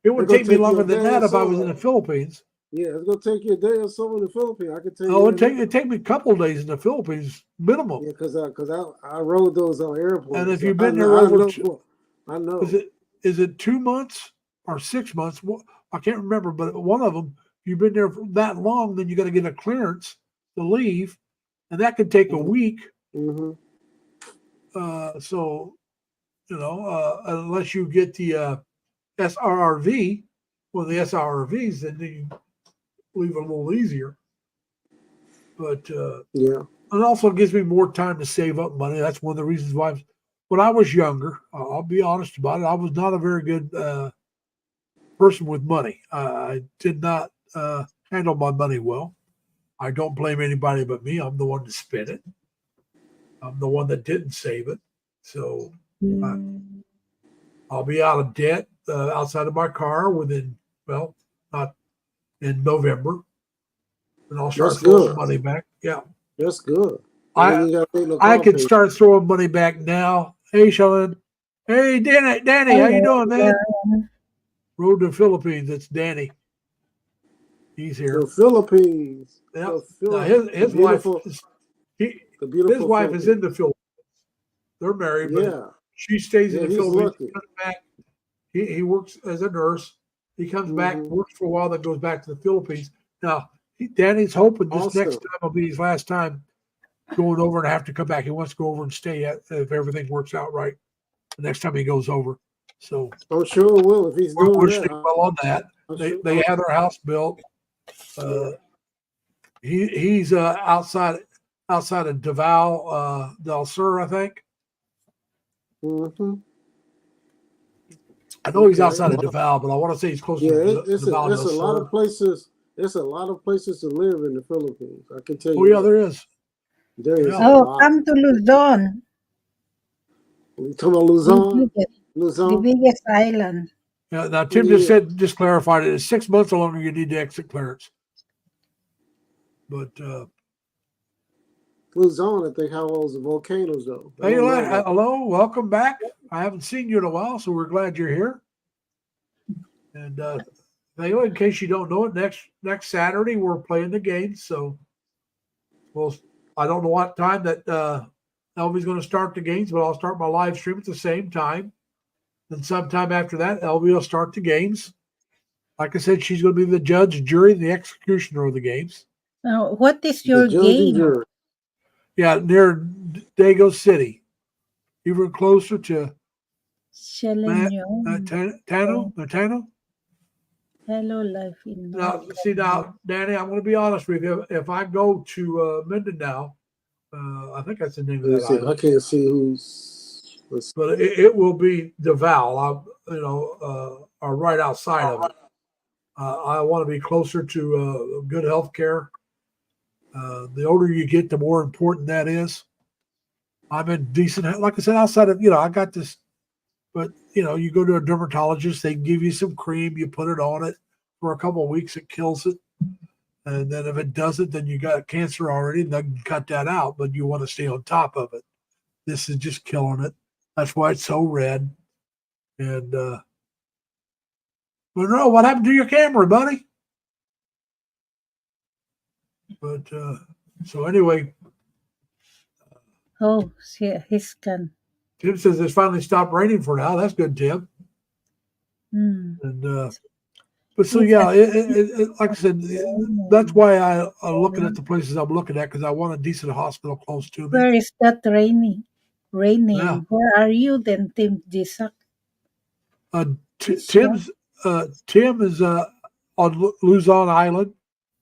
It would It's gonna take me take you longer a than day that or if I was so. in the Philippines. Yeah, it's gonna take you a day or so in the Philippines. I can tell you Oh, that it'd take me a couple of days in the Philippines minimum. Yeah, because I rode those on And airplanes, if so you've I been know there I over, know I is know. it 2 months or 6 months? I can't remember, but one of them, if you've been there for that long, then you got to get a clearance to leave, and that could take a Mm-hmm. week. Mm-hmm. So unless you get the SRRV, one of the SRRVs, then you leave a little easier. But Yeah. it also gives me more time to save up money. That's one of the reasons why. When I was younger, I'll be honest about it, I was not a very good person with money. I did not handle my money well. I don't blame anybody but me. I'm the one that spent it. I'm the one that didn't save it. So I'll be out of debt outside of my car within, well, not in November. And I'll That's start throwing good. money back. Yeah. That's good. And then I you gotta take no I car could payment. start throwing money back now. Hey, Shalyn. Hey, Danny, how you Hello, doing, man? Jan. Road to the Philippines. It's Danny. He's here. The Philippines. Yep. The Now Phil his wife beautiful is the his beautiful wife is in Philippines. the Philippines. They're married, but Yeah. she stays in Yeah, the he's Philippines. He lucky. comes back. He works as a nurse. He comes back, Mm-hmm. works for a while, then goes back to the Philippines. Now Danny's hoping this next Awesome. time will be his last time going over and have to come back. He wants to go over and stay if everything works out right the next time he goes over. So I'm sure it will if he's we're doing wishing that. him well on that. I'm They sure. they have their house built. Yeah. He's outside of Davao del Sur, I think. Mm-hmm. I know he's Okay. outside of Davao, but I want to say he's close Yeah, to it's Davao it's del a lot of Sur. places. It's a lot of places to live in the Philippines. I can tell Oh you yeah, that. there is. There is a Yeah. Oh, lot. come to Luzon, You talking about the Luzon? biggest, the Luzon? biggest island. Yeah. Now Tim Yeah. just clarified it. It's 6 months or longer you need the exit clearance. But Luzon, I think, how old is the volcanoes though? I hey, don't know about that. hello, welcome back. I haven't seen you in a while, so we're glad you're here. And in case you don't know it, next Saturday we're playing the games. So, well, I don't know what time that Elvie's going to start the games, but I'll start my live stream at the same time. Then sometime after that, Elvie will start the games. Like I said, she's going to be the judge, jury, and the executioner of the games. What is The your judge and game? jury. Yeah, near Dago City, even closer to Selenyo. Tano. Hello, life in North Now, see Carolina. Danny, I'm going to be honest with you. If I go to Mindanao, I think that's the name of Let me that see. I island, can't see who's. Let's but it will be Davao. Or right outside of it. I want to be closer to good health care. The older you get, the more important that is. I'm in decent, like I said, outside of, I got this, but, you go to a dermatologist, they give you some cream, you put it on it for a couple of weeks, it kills it. And then if it doesn't, then you got cancer already, and they can cut that out, but you want to stay on top of it. This is just killing it. That's why it's so red. And, Monroe, what happened to your camera, buddy? But, so anyway, Oh, he's gone. Tim says it's finally stopped raining for now. That's good, Tim. Hmm. And, but so, It's yeah, a like I said, that's why I'm looking at the places I'm looking at because I want a decent hospital close to me. Where is that raining? Yeah. Raining. Where are you then, Tim Jisak? Tim is on Luzon Island.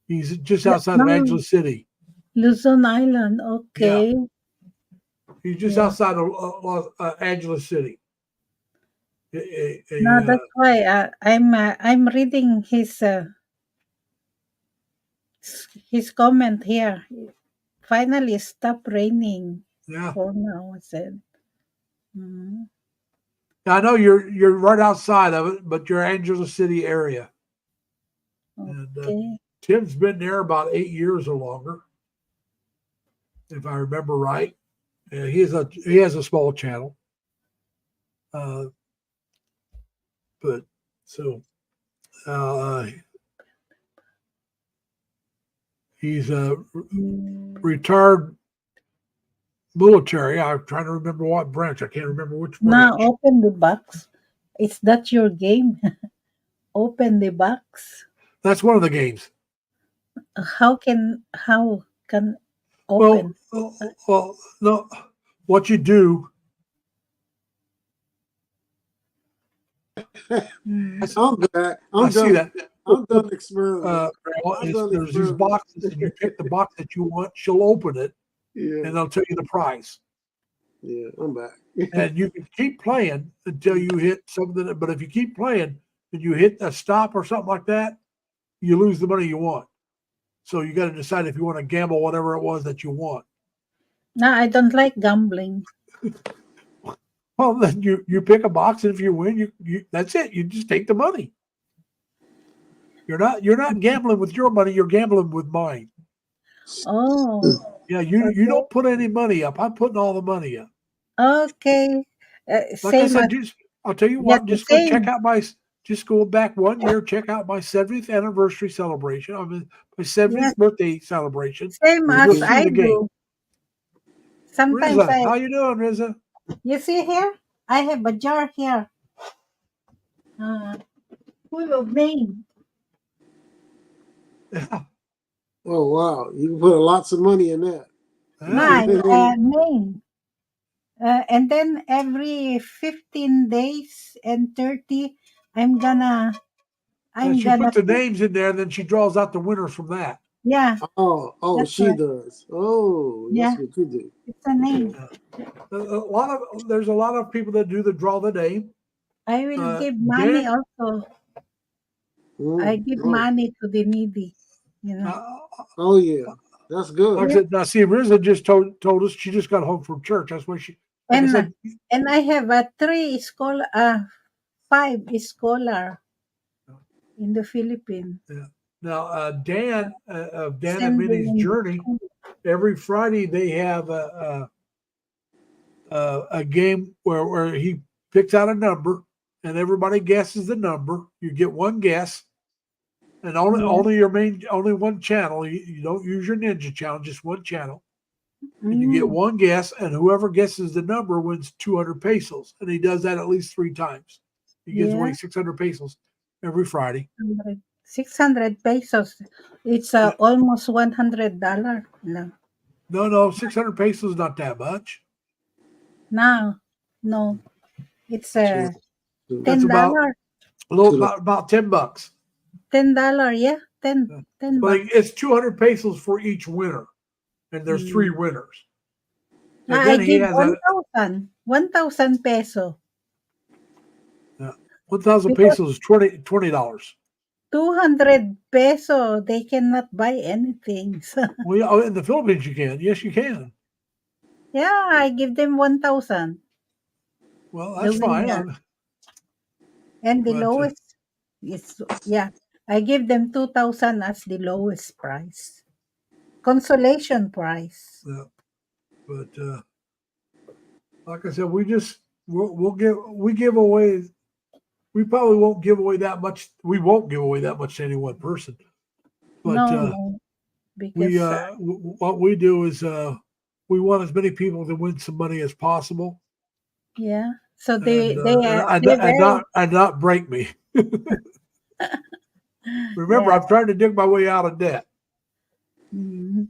He's just outside of No, Angeles City. Luzon Island. Yeah, Okay. he's just Yeah. outside of Angeles City. No, that's why I'm reading his comment here. Finally, stop raining Yeah, for now. I said. Mm, I know you're right outside of it, but you're Angeles City area. And okay. Tim's been there about 8 years or longer, if I remember right. He has a small channel, but so Uh, he's a Mm. retired military. I'm trying to remember what branch. I can't remember which Now branch. open the box. Is that your game? Open the box. That's one of the games. How can Well, open? well, no. What you do? Mm. I'm back. I I'm see done. that. I'm done experimenting. Well, I'm done there's these experimenting. boxes, and you pick the box that you want. She'll open it, Yeah, and they'll tell you the price. yeah, I'm back. And you can keep playing until you hit something. But if you keep playing and you hit a stop or something like that, you lose the money you want. So you got to decide if you want to gamble whatever it was that you want. No, I don't like gambling. Well, then you pick a box, and if you win, you that's it. You just take the money. You're not gambling with your money. You're gambling with mine. Oh, Yeah, you okay. don't put any money up. I'm putting all the money up. Okay. Like I Same said, as just I'll tell you yeah, what. the Just go check same. out just go back 1 year. Check out my 70th anniversary celebration. I mean, my Yes, 70th birthday celebration, same and you'll as see I the game. do. Sometimes Riza, how you doing, Riza? you see here, I have a jar here, full of name. Yeah, Oh wow, you can put lots of money in that. yeah. Name. And then every 15 days and 30, I'm gonna, And I'm she gonna, puts the names in there, and then she draws out the winners from that. yeah, Oh, that's she right. does. Oh, Yeah, that's what you do. it's a name. There's a lot of people that do the draw the name. I will give money Dan, also. I give Oh, money to the needy, you know. oh yeah, that's good. like I Yeah. said, now see, Riza just told us she just got home from church. That's why she, like I And said, and I have a 5 scholar in the Philippines. yeah. Now Dan of Dan and Send them Minnie's in the Journey, school. every Friday they have a game where he picks out a number and everybody guesses the number. You get one guess, and Yeah. only one channel. You don't use your ninja channel, just one channel. And you get Mm, one guess, and whoever guesses the number wins 200 pesos. And he does that at least 3 times. He gives yeah. away 600 pesos every Friday. 600 pesos. It's almost $100. No, No, 600 pesos is not that much. no, no. It's So, That's $10. about $10. $10. Yeah, 10 But bucks. it's 200 pesos for each winner, and there's 3 Mm. winners. And I then he give has 1,000 peso. 1,000 Because pesos is $20. 200 peso, they cannot buy anything. So, Well, in the Philippines you can. Yes, you can. yeah, I give them 1,000. Well, The that's fine. winner. And the But lowest is, yeah, I give them 2,000 as the lowest price. Consolation price. but like I said, we give away. We probably won't give away that much. We won't give away that much to any one person. But No, we because, what we do is we want as many people to win some money as possible, yeah. So and they're very, and not break me. Remember, yeah. I'm trying to dig my way out of debt, Mhm.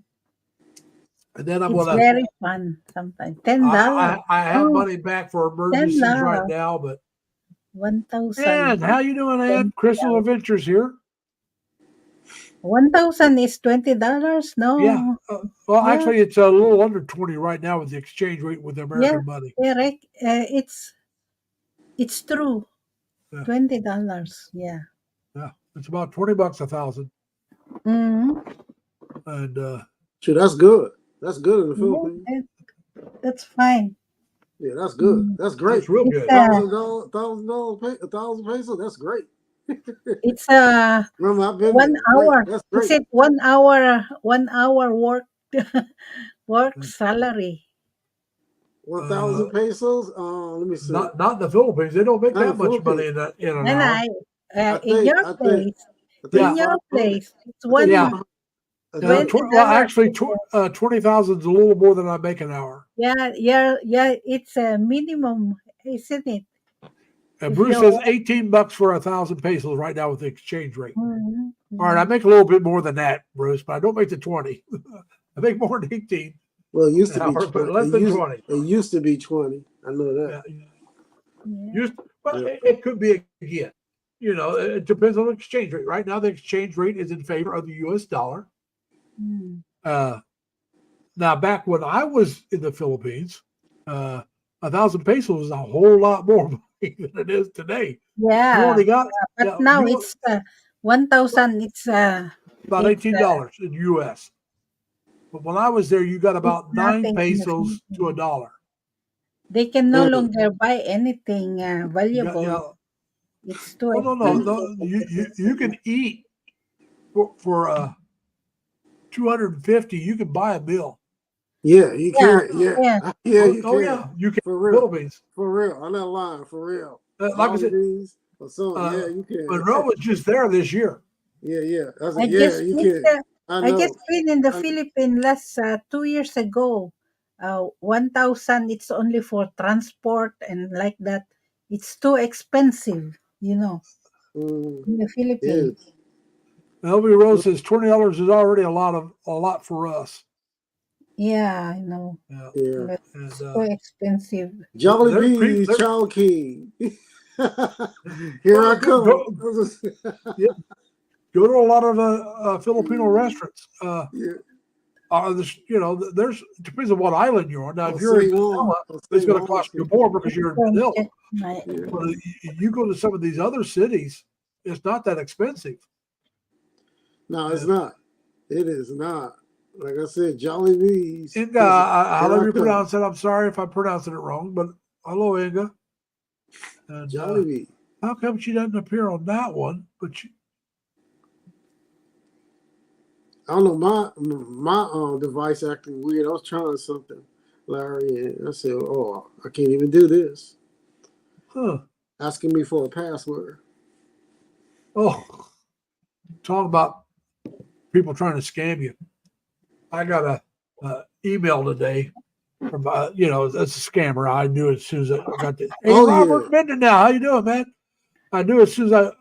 and then I'm It's gonna. very fun sometimes. $10. I have Oh, money back for emergencies right $10. now, but 1,000. and how you doing, Ann? Crystal Adventures here. 1,000 is $20? Yeah. No. Well, Yeah, actually, it's a little under 20 right now with the exchange rate with yeah. American money. Correct. It's true. Yeah, $20. Yeah. yeah. It's about $20 1,000, Mm-hmm. and sure, that's good. That's good in the Yeah, Philippines. that's fine. Yeah, that's good. Mm. That's great. it's real It's good. $1,000, $1,000 pesos. That's great. it's Remember, I've been 1 there. hour. That's Is great. it 1 hour work work Mm. salary? 1,000 pesos. Let me see. Not in the Philippines. They don't make Not in that the much money Philippines. in an And hour. in your I think, place, I think in your 500. place, it's I think Yeah. $20 Well, actually, 20,000 is a little more than I make an hour. Yeah, it's a minimum, isn't it? And If Bruce you're says $18 for 1,000 pesos right now with the exchange rate. Mhm, All right, I mhm. make a little bit more than that, Bruce, but I don't make the 20. I make more than 18 Well, it used an to be hour, but 20. less than 20. It used to be 20. I know that. Yeah. Yeah. Well, Yeah. it could be again. It depends on the exchange rate. Right now, the exchange rate is in favor of the U.S. dollar. Mm. Now, back when I was in the Philippines, 1,000 pesos was a whole lot more money than it is today. You Yeah, only got but now it's 1,000. about It's $18 in U.S. But when I was there, you got about 9 nothing in the pesos to a Philippines. dollar. They can no Hey, longer buy anything You got, valuable. It's too no. expensive. You can eat for 250. You can buy a meal. yeah, you Yeah, can. Yeah. yeah. Yeah, you can. Yeah, you can. For real. Philippines. For real. I'm not lying. For real. Like I said, Jollibees or something. Yeah, you can. Monroe was just there this year. Yeah. I I said, yeah, just you been can. there. I I just know. been in the I, Philippines last 2 years ago. 1,000. It's only for transport and like that. It's too expensive, mm, in the yeah. Philippines. LB Rose says $20 is already a lot for us. Yeah, I know. Yeah, Yeah. But and it's so expensive. Jollibee's they're Chow King. Here I come. go to a lot of Filipino restaurants. Yeah. There's it depends on what island you're on. Now, if I'll you're in say one. Manila, I'll say it's going to one. cost you more because you're in Don't Manila. check my Yeah. But you go to some of these other cities, it's not that expensive. No, it's not. It is not. Like I said, Jollibee's. Inga, however you pronounce it, I'm sorry if I'm pronouncing it wrong, but hello, Inga. And Jollibee. how come she doesn't appear on that one? But I don't know. My device acting weird. I was trying something, Larry, and I said, "Oh, I can't even do this." Asking me for a password. Oh, talk about people trying to scam you. I got a email today from it's a scammer. I knew as soon as I got the hey Robert Mindenau, how you doing, man? I knew as soon as I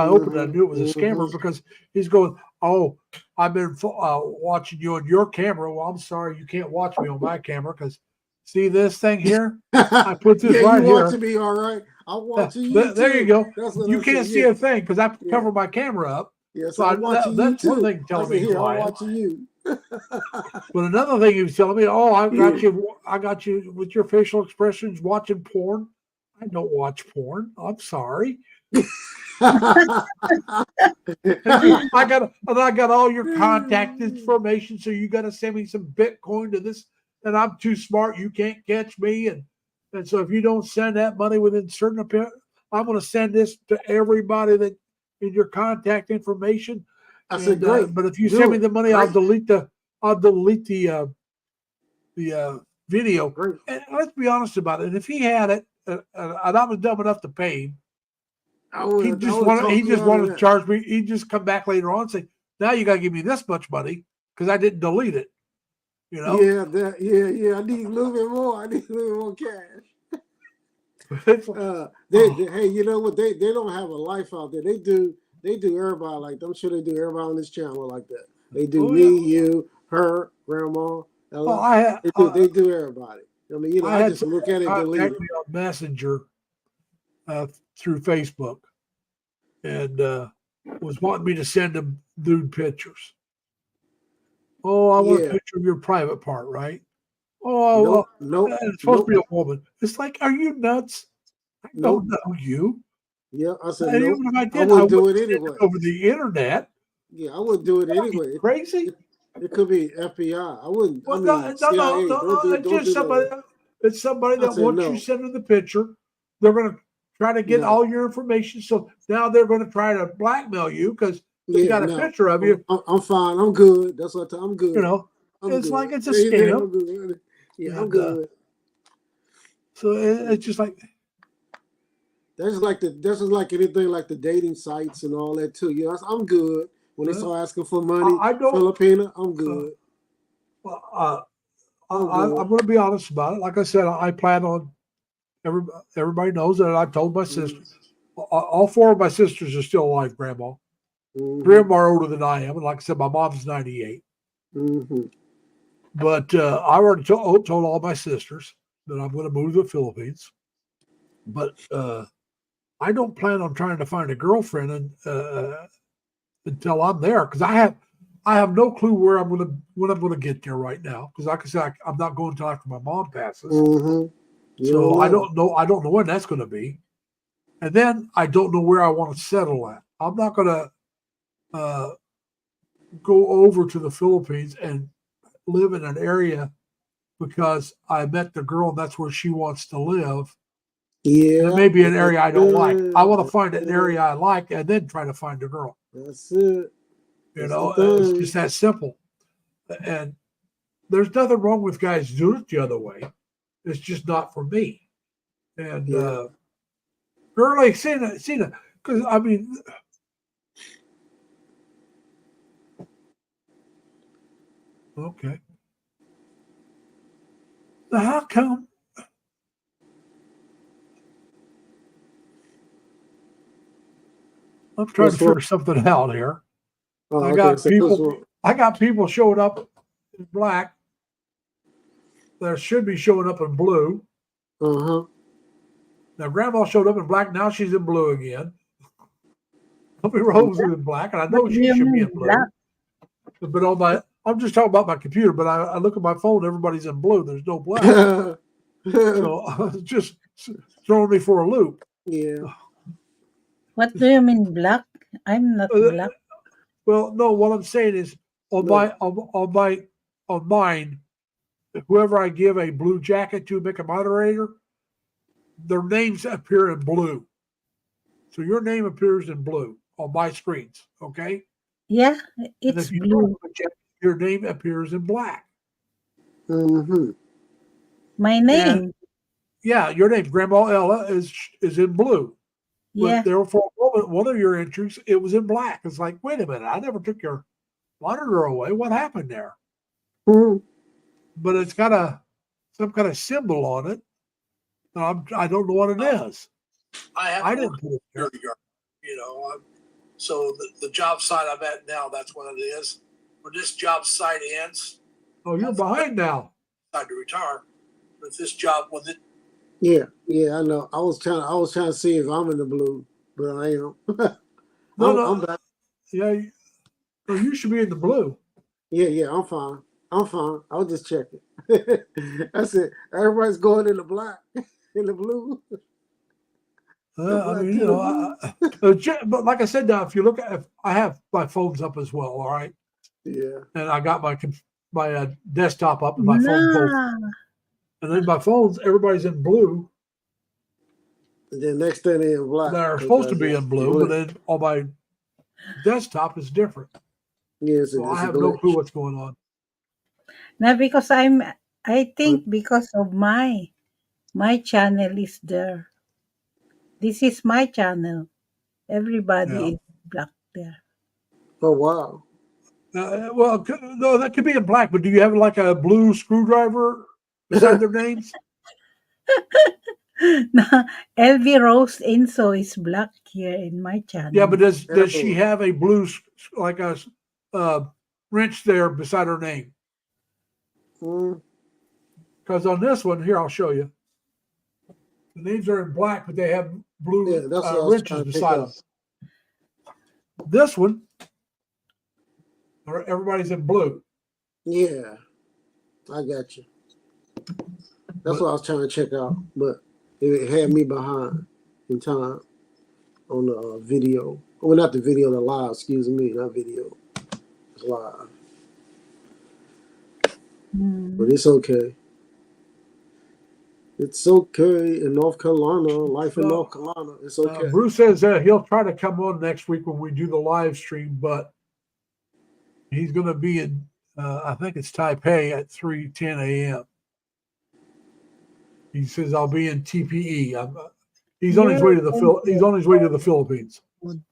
opened it, I knew it was a scammer because he's going, "Oh, I've been watching you on your camera." Well, I'm sorry, you can't watch me on my camera because see this thing here? I put this right you here. Watching me, all right? I'm watching you. There you go. You I can't see a thing because I cover my camera up. Yes, so I'm watching you that's too. one thing telling me here, who I I'm am. watching you. But another thing he was telling me, "Oh, I got you with your facial expressions watching porn." I don't watch porn. I'm sorry. I got all your contact information, so you got to send me some Bitcoin to this, and I'm too smart. You can't catch me, and so if you don't send that money within certain period, I'm going to send this to everybody that in your contact information. I said, great. But if you send me the money, I'll delete the video. Great. And let's be honest about it. And if he had it, and I was dumb enough to pay him, he just wanted to charge me. He'd just come back later on and say, "Now you got to give me this much money because I didn't delete it." Yeah. I need a little bit more. I need a little more cash. Hey, you know what? They don't have a life out there. They do everybody like that. I'm sure they do everybody on this channel like that. They do you, her, grandma. Ella. They do everybody. I mean, I just look at it and delete it. On Messenger through Facebook, and was wanting me to send them nude pictures. Oh, I want a picture of your private part, right? Oh, no, it's supposed to be a woman. It's like, are you nuts? I don't know you. Yeah, I said, even if I did, I would do it anyway over the internet. Yeah, I would do it anyway. Crazy. It could be FBI. I wouldn't. Well, CIA. It's just somebody. It's somebody that once you send them the picture, they're going to try to get all your information. So now they're going to try to blackmail you because they got a picture of you. I'm fine. I'm good. That's what I'm good. It's good. Like it's a scam. I'm good. Yeah, I'm good. So it's just like that's just like anything like the dating sites and all that too. You know, I'm good. When they start asking for money, I don't. Filipina, I'm good. Well, I'm good. I'm going to be honest about it. Like I said, I plan on everybody knows that I told my sisters. All four of my sisters are still alive, Grandma. Mm-hmm. 3 of them are older than I am. And like I said, my mom's 98. Mm-hmm. But I already told all my sisters that I'm going to move to the Philippines. But I don't plan on trying to find a girlfriend until I'm there, because I have no clue when I'm going to get there right now. Because like I said, I'm not going until after my mom passes. Mm-hmm. So I don't know. I don't know when that's going to be. And then I don't know where I want to settle at. I'm not going to go over to the Philippines and live in an area because I met the girl and that's where she wants to live. Yeah. And it may be an area I don't like. I want to find an area I like and then try to find a girl. That's it. You know, it's just that simple. And there's nothing wrong with guys doing it the other way. It's just not for me. And girl like Cena, because I mean, okay. Now how come? I'm trying to figure something out here. I got people showing up in black that should be showing up in blue. Uh-huh. Now Grandma showed up in black. Now she's in blue again. Rose is in black, and I know she should be in blue. But I'm just talking about my computer. But I look at my phone. Everybody's in blue. There's no black. So it's just throwing me for a loop. Yeah. What do you mean black? I'm not black. Well, no. What I'm saying is on mine, whoever I give a blue jacket to make a moderator, their names appear in blue. So your name appears in blue on my screens, okay? Yeah, it's blue. Your name appears in black. Mm-hmm. My name. And, your name, Grandma Ella, is in blue. Yeah. But there for a moment, one of your entries, it was in black. It's like, wait a minute, I never took your monitor away. What happened there? Mm-hmm. But it's got some kind of symbol on it. I don't know what it is. I didn't put it there. So the job site I'm at now, that's what it is. When this job site ends. Oh, you're behind now. Time to retire. But this job with it. Yeah, I know. I was trying to see if I'm in the blue, but I am. I'm back. Yeah, you should be in the blue. Yeah, I'm fine. I'll just check it. That's it. Everybody's going in the black, in the blue. I mean, but like I said, now if you look at, I have my phones up as well. All right. Yeah. And I got my desktop up and my phone both. And then my phones, everybody's in blue. And then next thing they're in black. They're supposed to be in blue, but then on my desktop is different. Yeah, so I have no clue what's going on. Now, because I think because of my channel is there. This is my channel. Everybody is black there. Oh, wow. Well, no, that could be in black, but do you have like a blue screwdriver beside their names? No, LV Rose Inso is black here in my channel. Yeah, but does she have a blue, like a wrench there beside her name? Because on this one here, I'll show you. The names are in black, but they have blue wrenches beside them. This one, everybody's in blue. Yeah, I got you. That's what I was trying to check out, but it had me behind in time on the video. Well, not the video, the live. Excuse me, not video. It's live. But it's okay. It's okay in North Carolina. Life in North Carolina. It's okay. Bruce says he'll try to come on next week when we do the live stream, but he's going to be in, I think it's Taipei at 3:10 a.m. He says, I'll be in TPE. He's on his way to the You're He's on his way to the Philippines. good.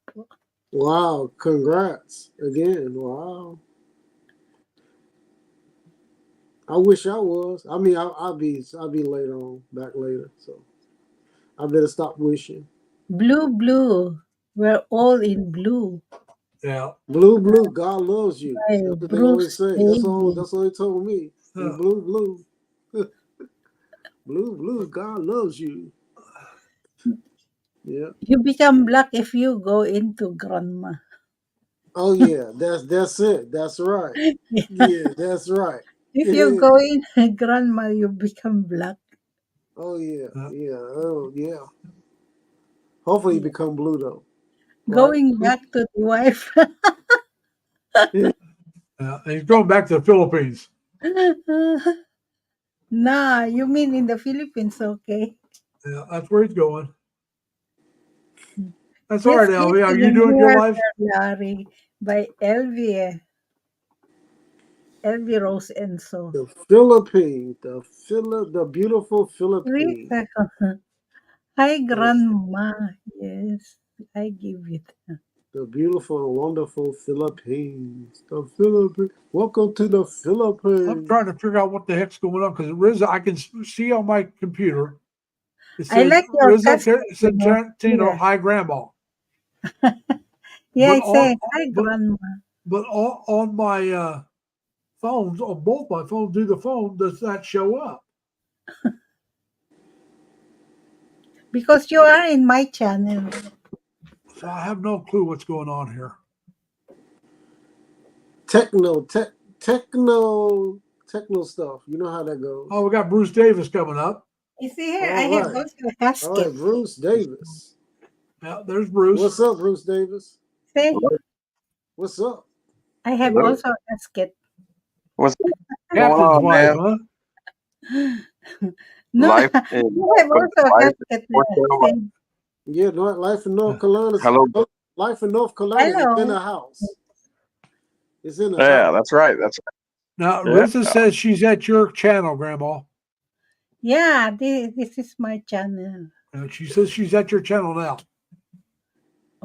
Wow, congrats again. Wow. I wish I was. I mean, I'll be later on, back later. So I better stop wishing. Blue, blue. We're all in blue. Yeah. Blue, blue, God loves you. By That's what they always Bruce say. Davis. That's all they told me. Yeah. Blue, blue. Blue, blue, God loves you. Yeah. You become black if you go into grandma. Oh yeah, that's it. That's right. Yeah, that's right. If you go in grandma, you become black. Oh yeah, Yeah. yeah. Oh yeah. Hopefully you become blue though. Right? Going back to the wife. Yeah. And he's going back to the Philippines. Nah, you mean in the Philippines, okay? Yeah, that's where he's going. That's Just all right, Elvie. Are you listening doing your here, life? Larry, by Elvie Rose Enso. The Philippines, the beautiful 3 Philippines. seconds. Hi, grandma. Yes, I give it. The beautiful and wonderful Philippines. The Philippines. Welcome to the I'm Philippines. trying to figure out what the heck's going on because Riza, I can see on my computer. It I says like your Riza casket, you know. Centeno, Yeah. hi grandma. Yeah, But I say, on hi, but grandma. but on my phones, on both my phones, do the phone does not show up. Because you are in my channel. So I have no clue what's going on here. Techno stuff. You know how that goes. Oh, we got Bruce Davis coming up. You see here, All I have right. also a All casket. right, Bruce Davis. Yeah, there's Bruce. What's up, Bruce Davis? See, What's up? I have Hello. also a casket. What's going Captain's on, wife, man? huh? No, Life in you have also a life casket. North Carolina. Say, Yeah, life in North Carolina. Hello. Life in North Carolina is in hello. a house. It's in a Yeah, house. that's right. That's Now, Yeah. Riza says she's at your channel, Grandma. Yeah, this is my channel. She says she's at your channel now.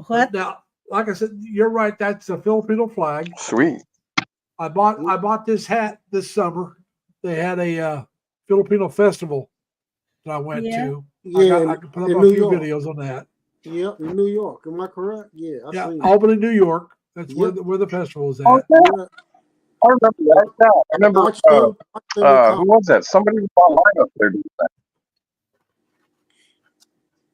What? Now, like I said, you're right. That's a Filipino flag. sweet. I bought this hat this summer. They had a Filipino festival that I went Yeah. to. Yeah, I can put up in a New few York. videos on that. Yep, in New York. Am I correct? Yeah, I Yeah, seen it. Albany, New York. That's Yep. where the festival is at. Oh, yeah. Yeah. I remember that. Yeah. I remember. Watch them Who was that? Somebody was online up there doing that.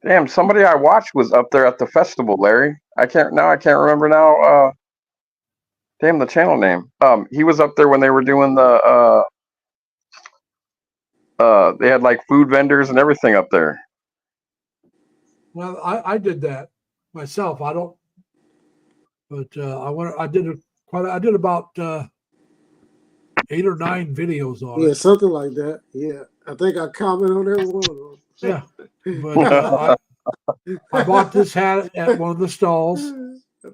Damn, somebody I watched was up there at the festival, Larry. I can't remember now. Damn, the channel name. He was up there when they were doing the they had like food vendors and everything up there. Well, I did that myself. I don't, but I did about 8 or 9 videos on Yeah, it. something like that. Yeah, I think I commented on every one of them. Yeah, but I bought this hat at one of the stalls. I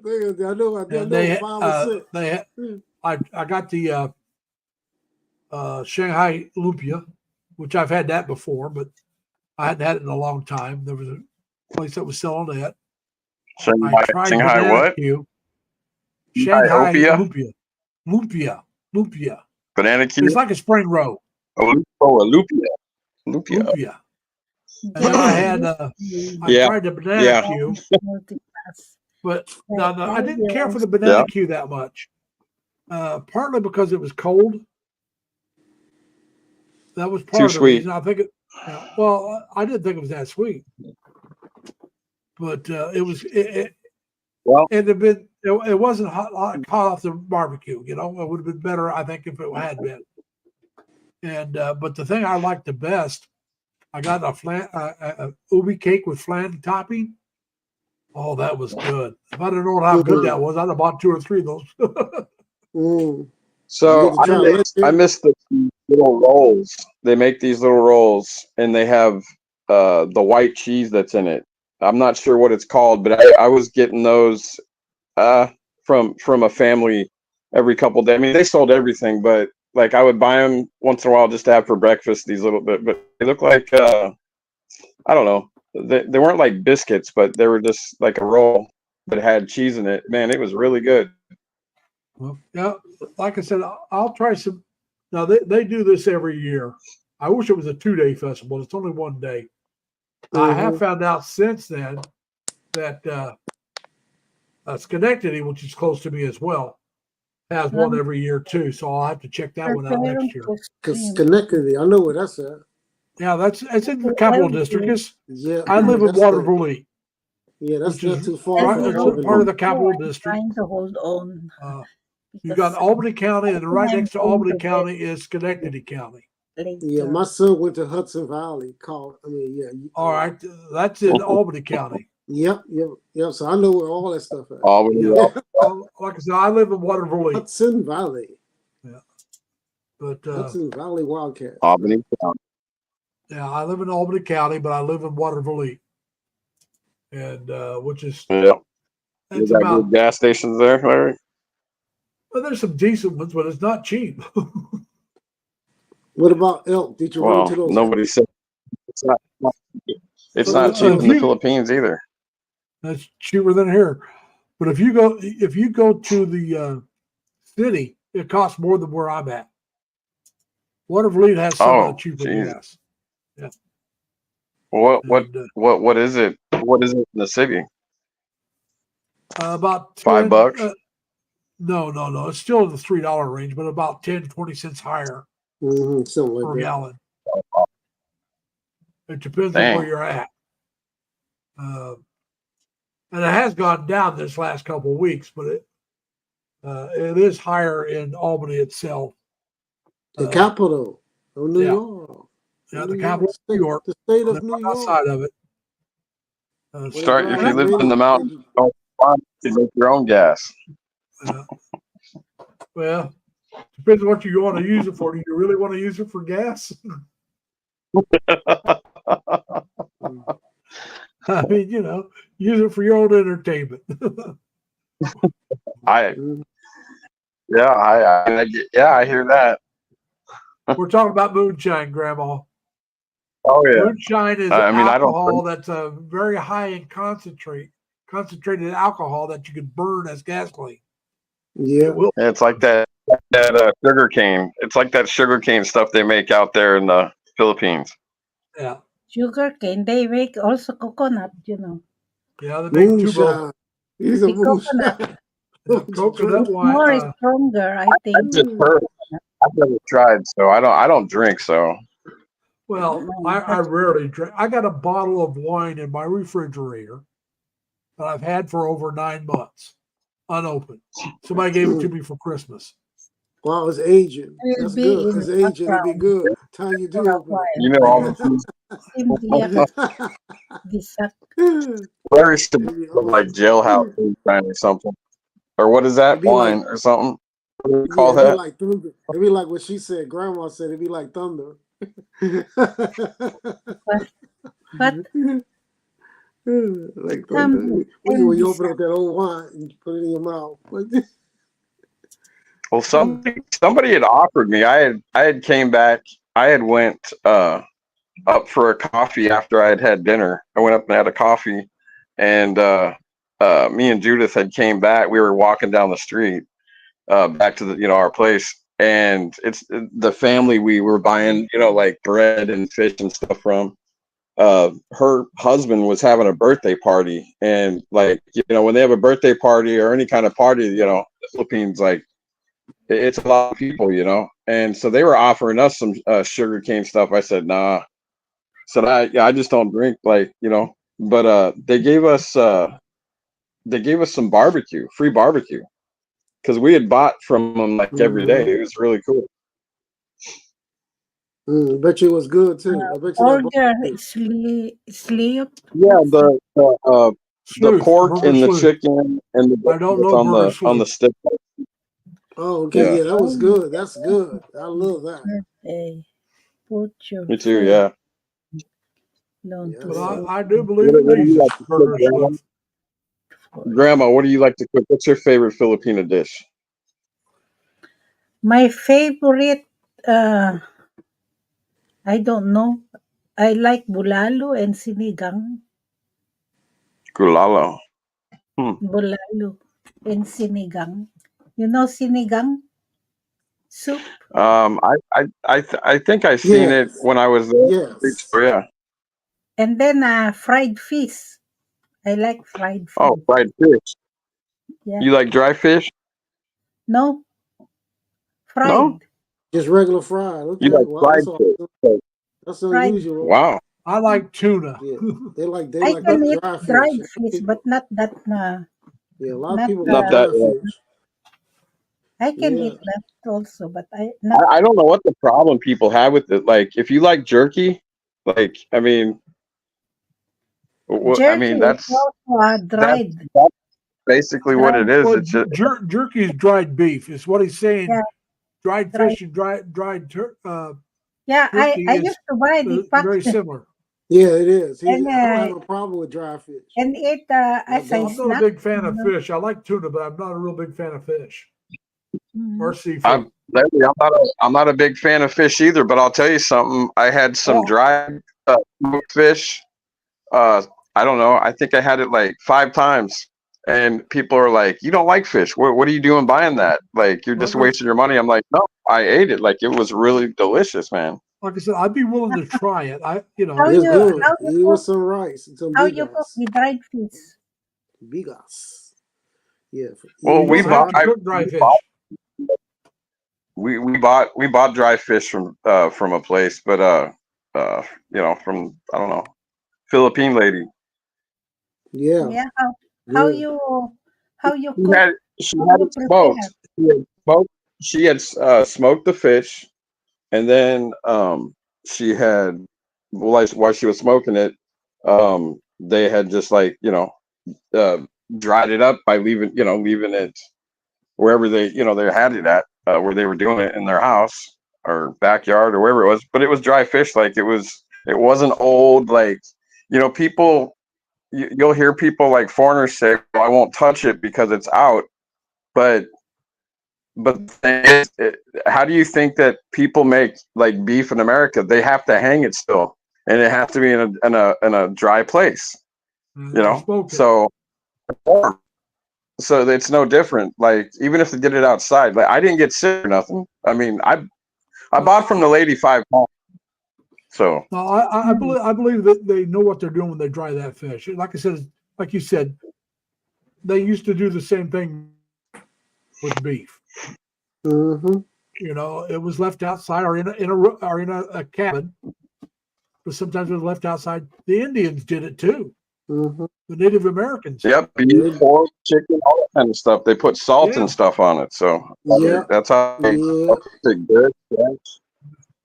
know And they 5 or 6. I got the Shanghai lumpia, which I've had that before, but I hadn't had it in a long time. There was a place that was selling that. I tried Shanghai banana what? Q. Shanghai Lumpia? lumpia. Banana It's Q? like a spring roll. A lupia. Lupia. Lumpia. And then I had I Yeah. tried the banana Yeah. Q, Multiclass. but no, I didn't care for the banana Q that much. Partly because it was cold. That was part Too of the sweet. reason. I think it. Well, I didn't think it was that sweet, but it was. Well, It'd have been. It wasn't hot off the barbecue. You know, it would have been better, I think, if it had been. And but the thing I liked the best, I got a ubi cake with flan topping. Oh, that was good. If I'd have known how good that was, I'd have bought 2 or 3 of those. So I missed the little rolls. They make these little rolls, and they have the white cheese that's in it. I'm not sure what it's called, but I was getting those from a family every couple of days. I mean, they sold everything, but like I would buy them once in a while just to have for breakfast. These little bit, but they look like I don't know. they weren't like biscuits, but they were just like a roll that had cheese in it. Man, it was really good. Well, yeah, like I said, I'll try some. Now they do this every year. I wish it was a 2-day festival. It's only 1 day. I have found out since then that Schenectady, which is close to me as well, has one every year too. So I'll have to check that one out next year. Because Schenectady, I know where that's at. Yeah, it's in the capital district. Yeah, I live in that's Waterville. Yeah, that's which not is too far from it's Albany. part of the capital district. Trying to hold on. You got Albany County, and right I'm next to going Albany to County is Schenectady County. Yeah, my son went to Hudson Valley. All right, that's in Albany County. Yep. So I know where all that stuff is. Albany, Yeah. Like I said, I live in Waterville. Hudson Valley. Yeah, but Hudson Valley Wildcats. Albany County. Yeah, I live in Albany County, but I live in Waterville, and which is Yeah. it's You got about. good gas stations there, Larry? Well, there's some decent ones, but it's not cheap. What about elk? Did you run Well, into those? nobody said it's not. It's So, not cheap if in the you- Philippines either. That's cheaper than here. But if you go to the city, it costs more than where I'm at. Waterville has some of the cheaper geez. gas. Yeah. What And, what is it? What is it in the city? about $5? No. It's still in the $3 range, but about 10-20 cents higher Something like per that. gallon. It depends Dang. on where you're at. And it has gone down this last couple of weeks, but it is higher in Albany itself. The capital of New yeah. York. Yeah, the capital of New York. The state of And New York. outside of it. Start if you live in the mountains, don't you make your own gas. Well, depends on what you want to use it for. Do you really want to use it for gas? I mean, use it for your own entertainment. I hear that. We're talking about moonshine, Grandma. Oh yeah. Moonshine is I mean, alcohol that's a very high in concentrated alcohol that you can burn as gasoline. Yeah. It's like that sugar cane. It's like that sugar cane stuff they make out there in the Philippines. Yeah. Sugar cane. They make also coconut, Yeah, they make moonshine. He's a The moonshine. coconut wine. More stronger, I think. I just heard. I've never tried, so I don't drink. So Well, I rarely drink. I got a bottle of wine in my refrigerator that I've had for over 9 months, unopened. Somebody gave it to me for Christmas. Wow, it's aging. That's be good. in It's aging. It'll be good. Time you do open you know all the it. Larry should look like jailhouse moonshine or something. Or what is that? Wine or something? What do you call It'd that? be like thunder. It'd be like what she said. Grandma said it'd be like thunder. But like thunder. When you open up that old wine and put it in your mouth. Well, somebody had offered me. I had came back. I had went up for a coffee after I had had dinner. I went up and had a coffee, and me and Judith had came back. We were walking down the street back to the our place, and it's the family we were buying like bread and fish and stuff from. Her husband was having a birthday party, and like when they have a birthday party or any kind of party, the Philippines, like it's a lot of people, and so they were offering us some sugar cane stuff. I said nah. Said I just don't drink, like but they gave us some free barbecue because we had bought from them like every day. It was really cool. I bet you it was good too. I bet you order sleep. Yeah, the pork and the sleuth. chicken and the I don't know on the stick. Oh, okay, yeah, that was good. That's good. I love that. Put your Me too, yeah. Don't Yeah. do Well, I do believe in these burger sleuth. Grandma, what do you like to cook? What's your favorite Filipino dish? My favorite, I don't know. I like bulalo and sinigang. Gulalo. bulalo, and sinigang. You know sinigang soup? I think I seen it Yes. when I was there. Yes. So, yeah. And then fried fish. I like fried Oh, fish. fried fish. Yeah. You like dry fish? No, No? fried. Just regular fried. You Okay. like Well, fried fish. Okay. that's Fried. unusual. Wow. I like tuna. Yeah. They like I that can eat dry fish. dried fish, but not that. Yeah, a lot of Not. people Not like that. dry fish. I can Yeah. eat that also, but I not. I don't know what the problem people have with it. Like, if you like jerky, like, I mean, Jerky is that's also dried. that's basically what Dried. it is. Well, It's just, jerky is dried beef. Is what he's saying. Yeah, Dried dried. fish and dried Yeah, turkey I is used to buy the very pack similar. Yeah, it is. and I don't have a problem with dry fish. eat as a I'm not a snack. big fan you of know. fish. I like tuna, but I'm not a real big fan of fish Mhm. or seafood. I'm not a big fan of fish either. But I'll tell you something. I had some Oh, dried smoked fish. I don't know. I think I had it like 5 times. And people are like, "You don't like fish? What are you doing buying that? Like, you're just like, wasting your money." I'm like, "No, I ate it. Like, it was really delicious, man." like I said, I'd be willing to try it. How It's you good. how Eat you with cook some rice and some how you cook bigas. the dried fish? Bigas. Yeah. Well, You we don't have bought to cook dry fish. we bought dry fish from a place, but from, I don't know, Philippine lady. Yeah. Yeah, how Yeah. you She cook? had she How had you it smoked. prepare? She had smoked the fish, and then she had, while she was smoking it, they had just, like, dried it up by leaving it wherever they had it at, where they were doing it in their house or backyard or wherever it was. But it was dry fish. Like, it wasn't old. Like, people, you'll hear people, like foreigners, say, "Well, I won't touch it because it's out." But the thing is, how do you think that people make, like, beef in America? They have to hang it still, and it has to be in a dry place. Smoke it. So it's no different. Like, even if they did it outside, like, I didn't get sick or nothing. I mean, I bought from the lady 5 times. So No, I believe that they know what they're doing when they dry that fish. Like I said, like you said, they used to do the same thing with beef. Mm-hmm. It was left outside or in a cabin, but sometimes it was left outside. The Indians did it too. Mm-hmm. The Native Americans. yep, beef, pork, chicken, all that kind of stuff. They put salt and stuff on it. So Yeah. that's how they good.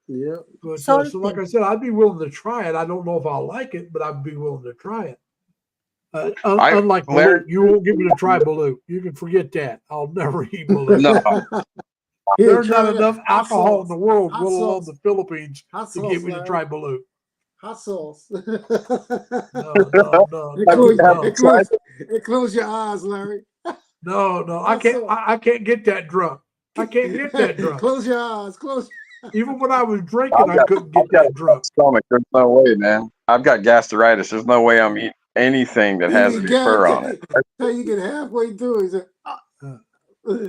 Yeah. But so, like I said, I'd be willing to try it. I don't know if I'll like it, but I'd be willing to try it. Unlike Balut, you won't get me to try Balut. You can forget that. I'll never eat Balut. No. There's not enough alcohol in the world, let alone the Philippines, to get me to try Balut. Hot sauce. No. Close your eyes, Larry. No. I can't get that drunk. I can't get that drunk. Close your eyes. Even when I was drinking, I couldn't get that drunk. Stomach. There's no way, man. I've got gastritis. There's no way I'm eating anything that has any fur on it. You get halfway through. He said,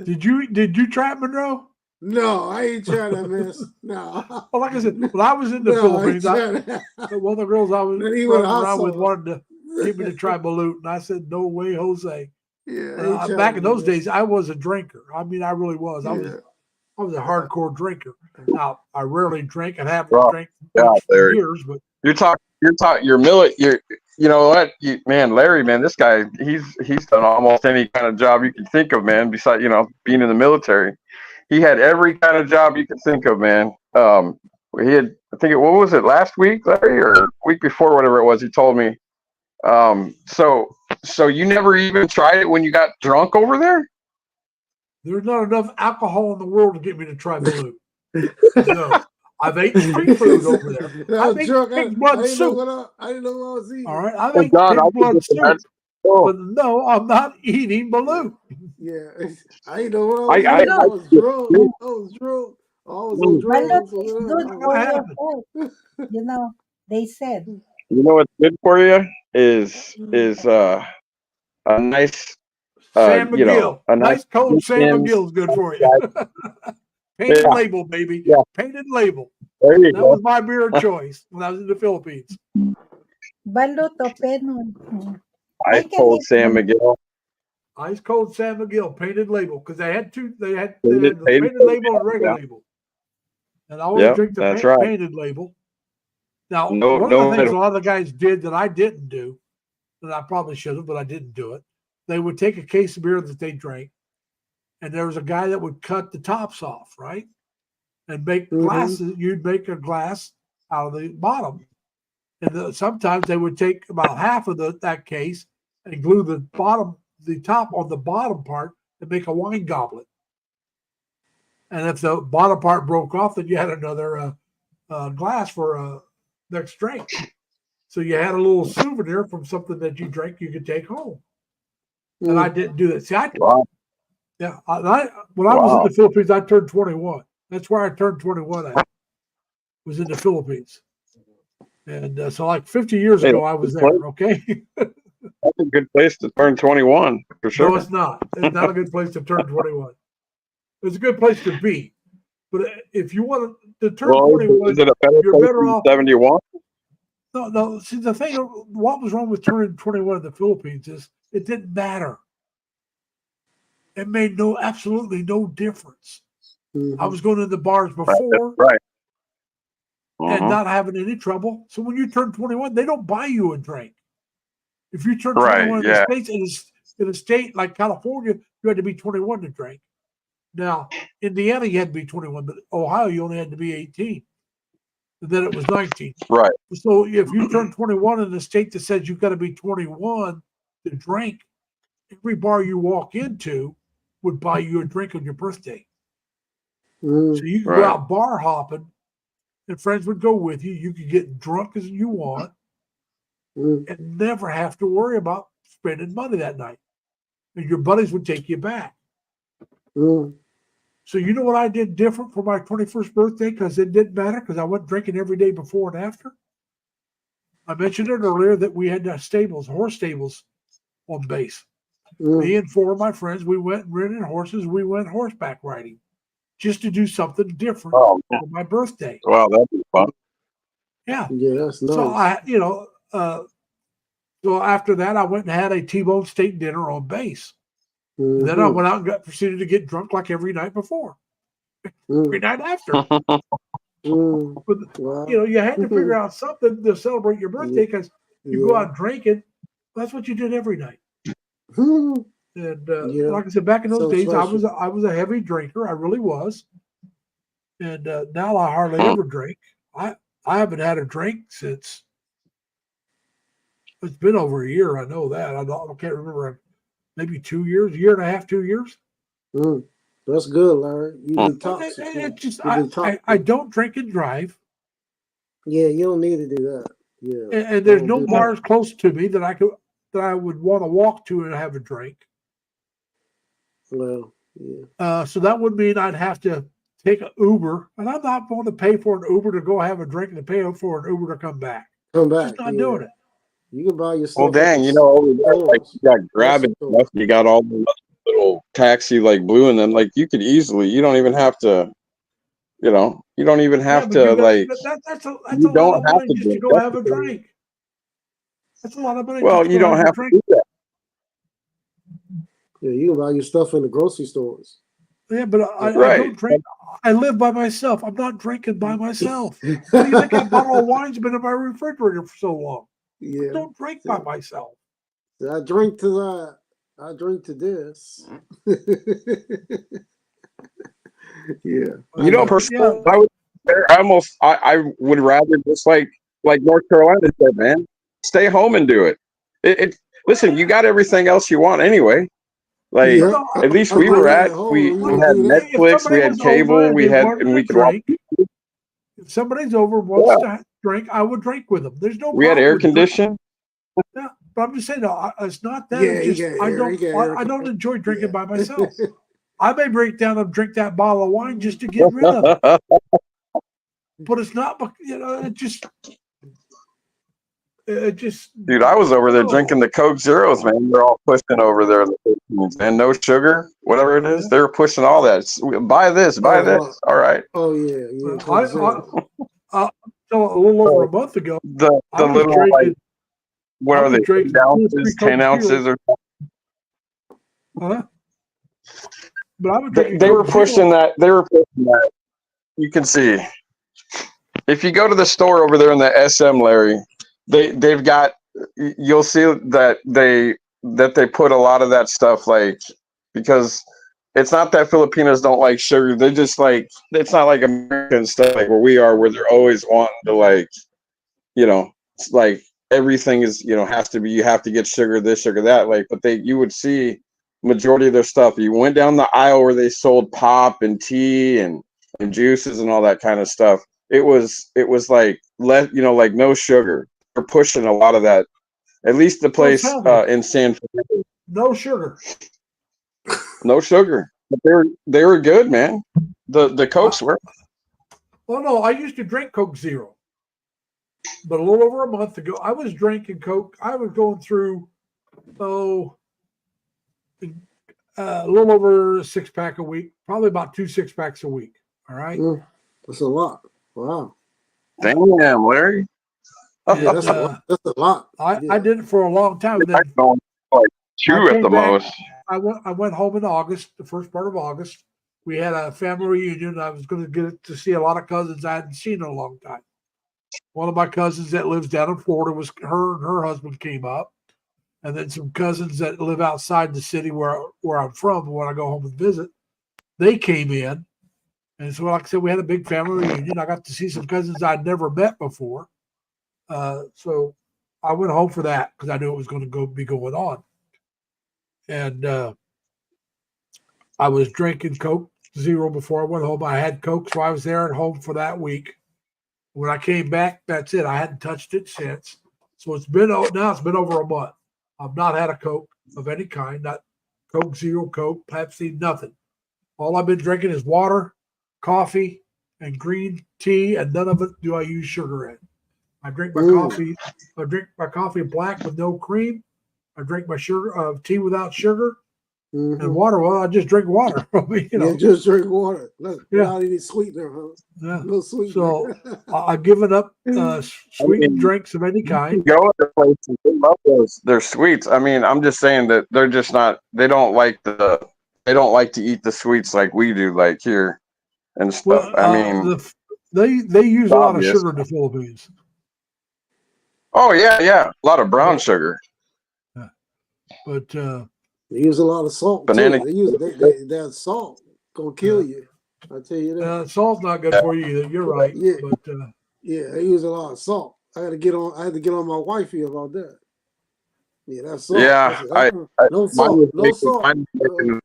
Did you try it, Monroe? No, I ain't trying that mess. No. Well, like I said, when I was in the Philippines, one of the girls I was running around with wanted to get me to try Balut, and I said, "No way, Jose." Yeah, back in those days, I was a drinker. I mean, I really was. I was a hardcore drinker. Now, I rarely drink and haven't drank much for years, but you know what, Larry, man, this guy, he's done almost any kind of job you can think of, man. Besides, being in the military, he had every kind of job you could think of, man. He had, I think, what was it, last week, Larry, or week before, whatever it was. He told me. So you never even tried it when you got drunk over there? There's not enough alcohol in the world to get me to try Balut. No. I've ate street food over there. I've ate pig blood soup. I didn't know what I was eating. All right, I've ate pig blood soup. But no, I'm not eating Balut. Yeah, I didn't know what I was eating. I was drunk. I was on drugs. Balut is good for your health. They said You know what's good for you is a nice San you know, McGill. a nice Nice cold San Dickens. McGill is good for you. Painted Yeah. label, baby. Yeah. Painted label. There you That go. was my beer of choice when I was in the Philippines. Balut o penon. I told San Miguel. Ice cold San Miguel, painted label, because they had two. They had Painted- the painted painted label and regular yeah. label. And I always Yep, drink the that's right. painted label. Now, No- one no of the things matter- a lot of the guys did that I didn't do, that I probably should have, but I didn't do it. They would take a case of beer that they drank, and there was a guy that would cut the tops off, right? And make glasses. You'd make a glass out of the bottom. And sometimes they would take about half of that case and glue the top on the bottom part to make a wine goblet. And if the bottom part broke off, then you had another glass for next drink. So you had a little souvenir from something that you drank you could take home. And I didn't do that. See, Wow. when I was in the Philippines, I turned 21. That's where I turned 21 at. Was in the Philippines. And so like 50 years ago, I was there, okay? That's a good place to turn 21, for sure. No, it's not. It's not a good place to turn 21. It's a good place to be. But if you want to turn 21, is it a better you're place better than off. 71? No. See, the thing, what was wrong with turning 21 in the Philippines is it didn't matter. It made absolutely no difference. I was going to the bars before Right. and not having any trouble. So when you turn 21, they don't buy you a drink. If you turn Right, 21 yeah. in the States, in a state like California, you had to be 21 to drink. Now, Indiana, you had to be 21, but Ohio, you only had to be 18. And then it was 19. Right. So if you turn 21 in a state that says you've got to be 21 to drink, every bar you walk into would buy you a drink on your birthday. So you could go out bar hopping, and friends would go with you. You could get drunk as you want and never have to worry about spending money that night. And your buddies would take you back. So you know what I did different for my 21st birthday because it didn't matter because I went drinking every day before and after? I mentioned it earlier that we had horse stables on base. Me and 4 of my friends, we went and rented horses. We went horseback riding just to do something different for my birthday. Wow, that'd be fun. Yeah. Yeah, that's nice. So so after that, I went and had a T-bone steak dinner on base. And then I went out and proceeded to get drunk like every night before, every night after. But you had to figure out something to celebrate your birthday because you go out drinking. That's what you did every night. And like I said, back in those days, special. I was a heavy drinker. I really was. And now I hardly ever drink. I haven't had a drink since it's been over a year. I know that. I can't remember. Maybe 2 years, year and a half, 2 years. That's good, Larry. You detox. It's just I don't drink and drive. Yeah, you don't need to do that. Yeah. And there's no bars close to me that I would want to walk to and have a drink. Well, yeah. So that would mean I'd have to take an Uber, and I'm not going to pay for an Uber to go have a drink and to pay for an Uber to come back. Come back. Just not doing it. You can buy yourself. Well, dang, over there, like you got grabbing stuff, you got all the little taxi like blue, and then like you could easily, you don't even have to, you don't even have to like. That's a lot of money just to go have a drink. That's a lot of money. Well, you don't have to do that. Yeah, you can buy your stuff in the grocery stores. Yeah, but I don't drink. I live by myself. I'm not drinking by myself. How do you think that bottle of wine's been in my refrigerator for so long? Yeah. I don't drink by myself. I drink to that. I drink to this. Yeah. Personally, I would rather just like North Carolina said, man, stay home and do it. Listen, you got everything else you want anyway. Like at least we were we had Netflix, we had cable, and we could watch. If somebody's over wants to drink, I would drink with them. There's no. We had air conditioning. Yeah, but I'm just saying, no, it's not that. It's just, I don't enjoy drinking by myself. I may break down and drink that bottle of wine just to get rid of it. But it's not, it just. it just, Dude, I was over there oh, drinking the Coke Zeros, man. They're all pushing over there in the Philippines, man. No sugar, whatever it is. yeah. They were pushing all that. Buy this, buy this. All right. Oh yeah, yeah. So a little over a month ago, The I was little like drinking. what I are was they? drinking 8 2 or 3 ounces, Coke 10 ounces, or Huh? But I was they, drinking they were Coke Zero. pushing that. They were pushing that. You can see if you go to the store over there in the SM, Larry, they've got. You'll see that they put a lot of that stuff like because it's not that Filipinos don't like sugar. They just like it's not like American stuff like where we are, where they're always wanting to like, it's like everything is has to be you have to get sugar this, sugar that. Like, but you would see majority of their stuff. You went down the aisle where they sold pop and tea and juices and all that kind of stuff. It was like like no sugar. They're pushing a lot of that. At least the place in San Fernando. No sugar. No sugar. But they were good, man. The Cokes were. Well, no, I used to drink Coke Zero, but a little over a month ago, I was drinking Coke. I was going through a little over a 6-pack a week, probably about 2 6-packs a week. All right, that's a lot. Wow. Damn, Larry. Yeah, that's a lot. I did it for a long time. Then like 2 at the most. I went home in August, the first part of August. We had a family reunion. I was going to get to see a lot of cousins I hadn't seen in a long time. One of my cousins that lives down in Florida her and her husband came up, and then some cousins that live outside the city where I'm from. When I go home and visit, they came in, and so like I said, we had a big family reunion. I got to see some cousins I'd never met before. So I went home for that because I knew it was going to be going on. And I was drinking Coke Zero before I went home. I had Coke, so I was there at home for that week. When I came back, that's it. I hadn't touched it since. So it's been over a month. I've not had a Coke of any kind, not Coke Zero, Coke, Pepsi, nothing. All I've been drinking is water, coffee, and green tea, and none of it do I use sugar in. I drink my coffee. I drink my coffee black with no cream. I drink my tea without sugar, and water. Well, I just drink water. Yeah, just drink water. Without any sweetener, huh? Yeah. No sweetener. So I've given up sweetened drinks of any kind. Go to places, they love those. They're sweets. I mean, I'm just saying that they're just not. They don't like to eat the sweets like we do, like here and stuff. Well, I mean, they use a lot of sugar in the Philippines. Oh yeah, a lot of brown sugar. Yeah. But they use a lot of salt. Banana. Too. That salt gonna kill you. I tell you that. Salt's not good for you either. You're right. Yeah. But yeah, they use a lot of salt. I had to get on my wifey about that. Yeah, that's salt. Yeah, no salt. No salt. Making,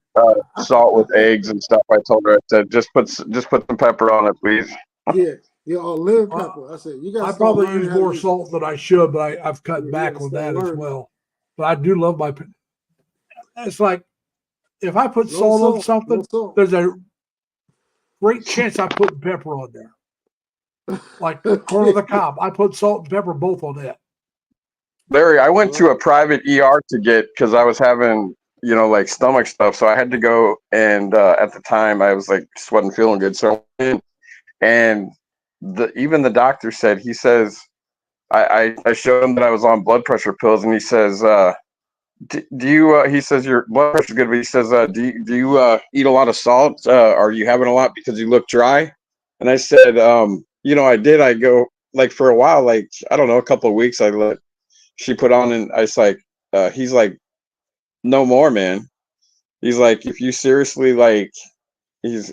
salt with eggs and stuff. I told her, I said, just put some pepper on it, please. Yeah, lemon pepper. I said, you got. I probably use more salt than I should, but I've cut back on that as well. But I do love my. It's like if I put salt on something, there's a great chance I put pepper on there. Like corn on the cob, I put salt and pepper both on it. Larry, I went to a private ER to get because I was having like stomach stuff, so I had to go. And at the time, I was like just wasn't feeling good, so I went in, and even the doctor said, he says, I showed him that I was on blood pressure pills, and he says, do you, he says, your blood pressure's good, but he says, do you eat a lot of salt? Are you having a lot because you look dry? And I said, I did. I go, like, for a while, like, I don't know, a couple of weeks, she put on, and I was like, he's like, no more, man. He's like, if you seriously, like, he's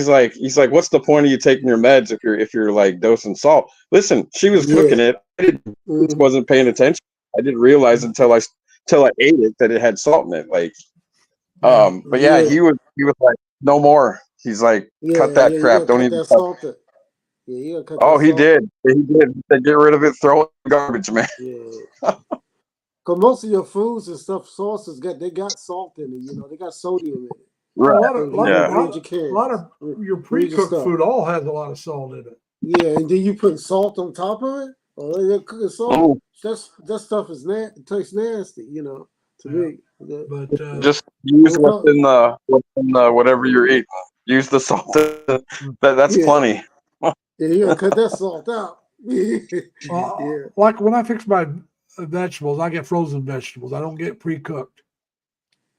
like, what's the point of you taking your meds if you're like dosing salt? Listen, she was cooking it. I wasn't paying attention. I didn't realize until I ate it that it had salt in it. Like, but yeah, he was like, no more. He's like, cut that crap. Don't even salt it. Yeah, he did. He did. They get rid of it, throw it in the garbage, man. Yeah. Cause most of your foods and stuff, sauces they got salt in it. They got sodium in it. Right. A lot of your pre-cooked food all has a lot of salt in it. Yeah, and then you put salt on top of it, Oh, they're cooking salt. Oh, That stuff is it tastes nasty, to Yeah. me. But just use what's in the whatever you're eating. Use the salt. That's Yeah. plenty. Yeah, you gotta cut that salt out. Yeah. like when I fix my vegetables, I get frozen vegetables. I don't get pre-cooked.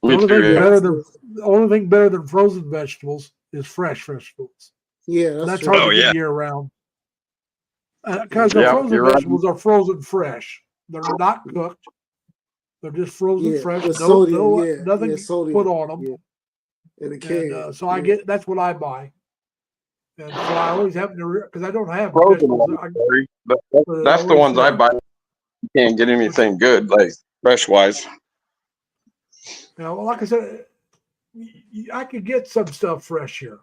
Me The too. Yeah. only thing better than frozen vegetables is fresh vegetables. Yeah, That's true. hard Oh, to get yeah. year round. Because the Yeah, frozen you're right. vegetables are frozen fresh. They're not cooked. They're just frozen Yeah, fresh. with sodium, Nothing sodium. put on them. Yeah. In a can. And so that's what I buy. And so I always have to, because I don't have Frozen vegetables. ones, that's the ones I buy. You can't get anything good, like fresh wise. Well, like I said, I could get some stuff fresh here.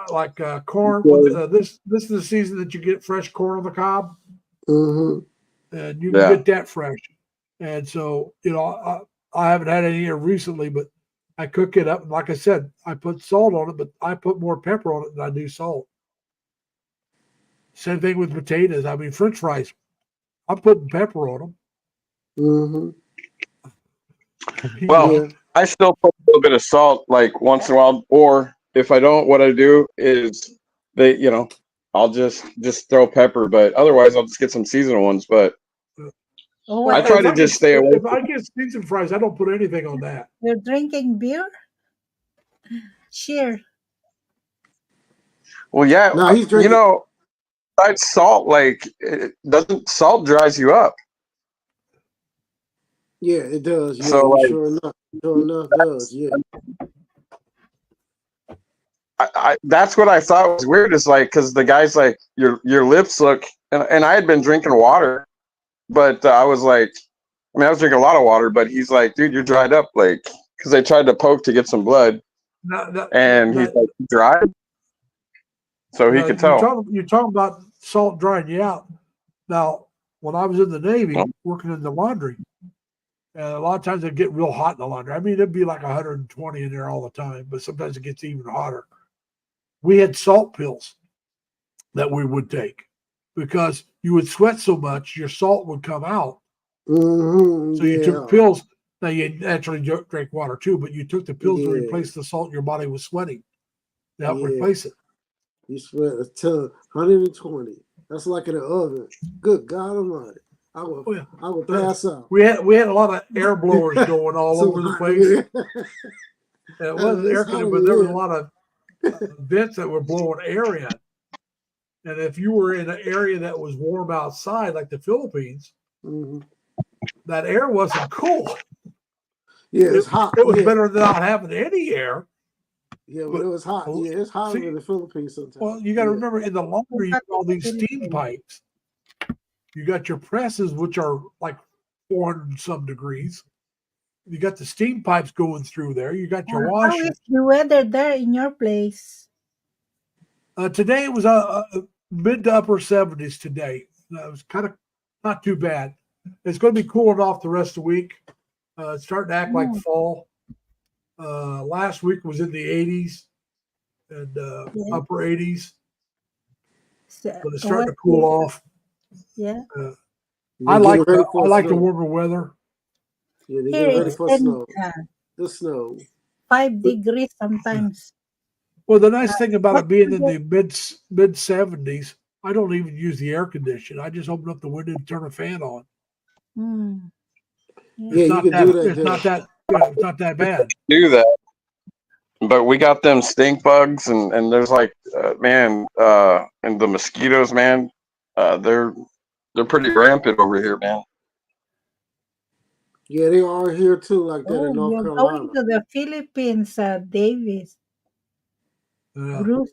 Like corn. This is the season that you get fresh corn on the cob. Mm-hmm. And you can get that fresh. And so, I haven't had any here recently, but I cook it up. And like I said, I put salt on it, but I put more pepper on it than I do salt. Same thing with potatoes. I mean, French fries, I'm putting pepper on them. Mm-hmm. Well, I still put a little bit of salt like once in a while, or if I don't, what I do is I'll just throw pepper, but otherwise I'll just get some seasonal ones. But I try to just stay away. If I get seasoned fries, I don't put anything on that. You're drinking beer? Cheer. Well, yeah, no, he's drinking. Besides salt, salt dries you up. Yeah, it does. Yeah, So, sure enough, it does. Yeah. That's what I thought was weird. Is because the guy's like, your lips look, and I had been drinking water, but I was like, I was drinking a lot of water, but he's like, dude, you're dried up, because I tried to poke to get some blood, he's like, dry. So he could tell. You're talking about salt drying you out. Now, when I was in the Navy, working in the laundry, a lot of times it'd get real hot in the laundry. I mean, it'd be like 120 in there all the time, but sometimes it gets even hotter. We had salt pills that we would take because you would sweat so much, your salt would come out. Mm-hmm. So you took pills. Now you naturally drink water too, but you took the pills to replace the salt your body was sweating to help replace it. You sweat a ton, 120. That's like in an oven. Good God Almighty! I would pass out. We had a lot of air blowers going all over the place. And it wasn't air conditioning, but there was a lot of vents that were blowing air in. And if you were in an area that was warm outside, like the Philippines, that air wasn't cool. Yeah, it's hot. It was better than not having any air. Yeah, but it was hot. Yeah, it's hotter in the Philippines sometimes. Well, you got to remember, in the laundry, you got all these steam pipes. You got your presses, which are like 400 and some degrees. You got the steam pipes going through there. You got your washer. How is the weather there in your place? Today it was mid to upper 70s today. It was kind of not too bad. It's going to be cooling off the rest of the week. It's starting to act like fall. Last week was in the 80s and upper 80s. But it's starting to cool off. Yeah. I like the warmer weather. Yeah, they get ready for snow. The snow. 5 degrees sometimes. Well, the nice thing about it being in the mid 70s, I don't even use the air conditioner. I just open up the window and turn a fan on. Yeah, you can do that. It's not that bad. Do that, but we got them stink bugs, and there's and the mosquitoes, man. They're pretty rampant over here, man. Yeah, they are here too, like that in North Carolina. You're going to the Philippines, Davis. Bruce,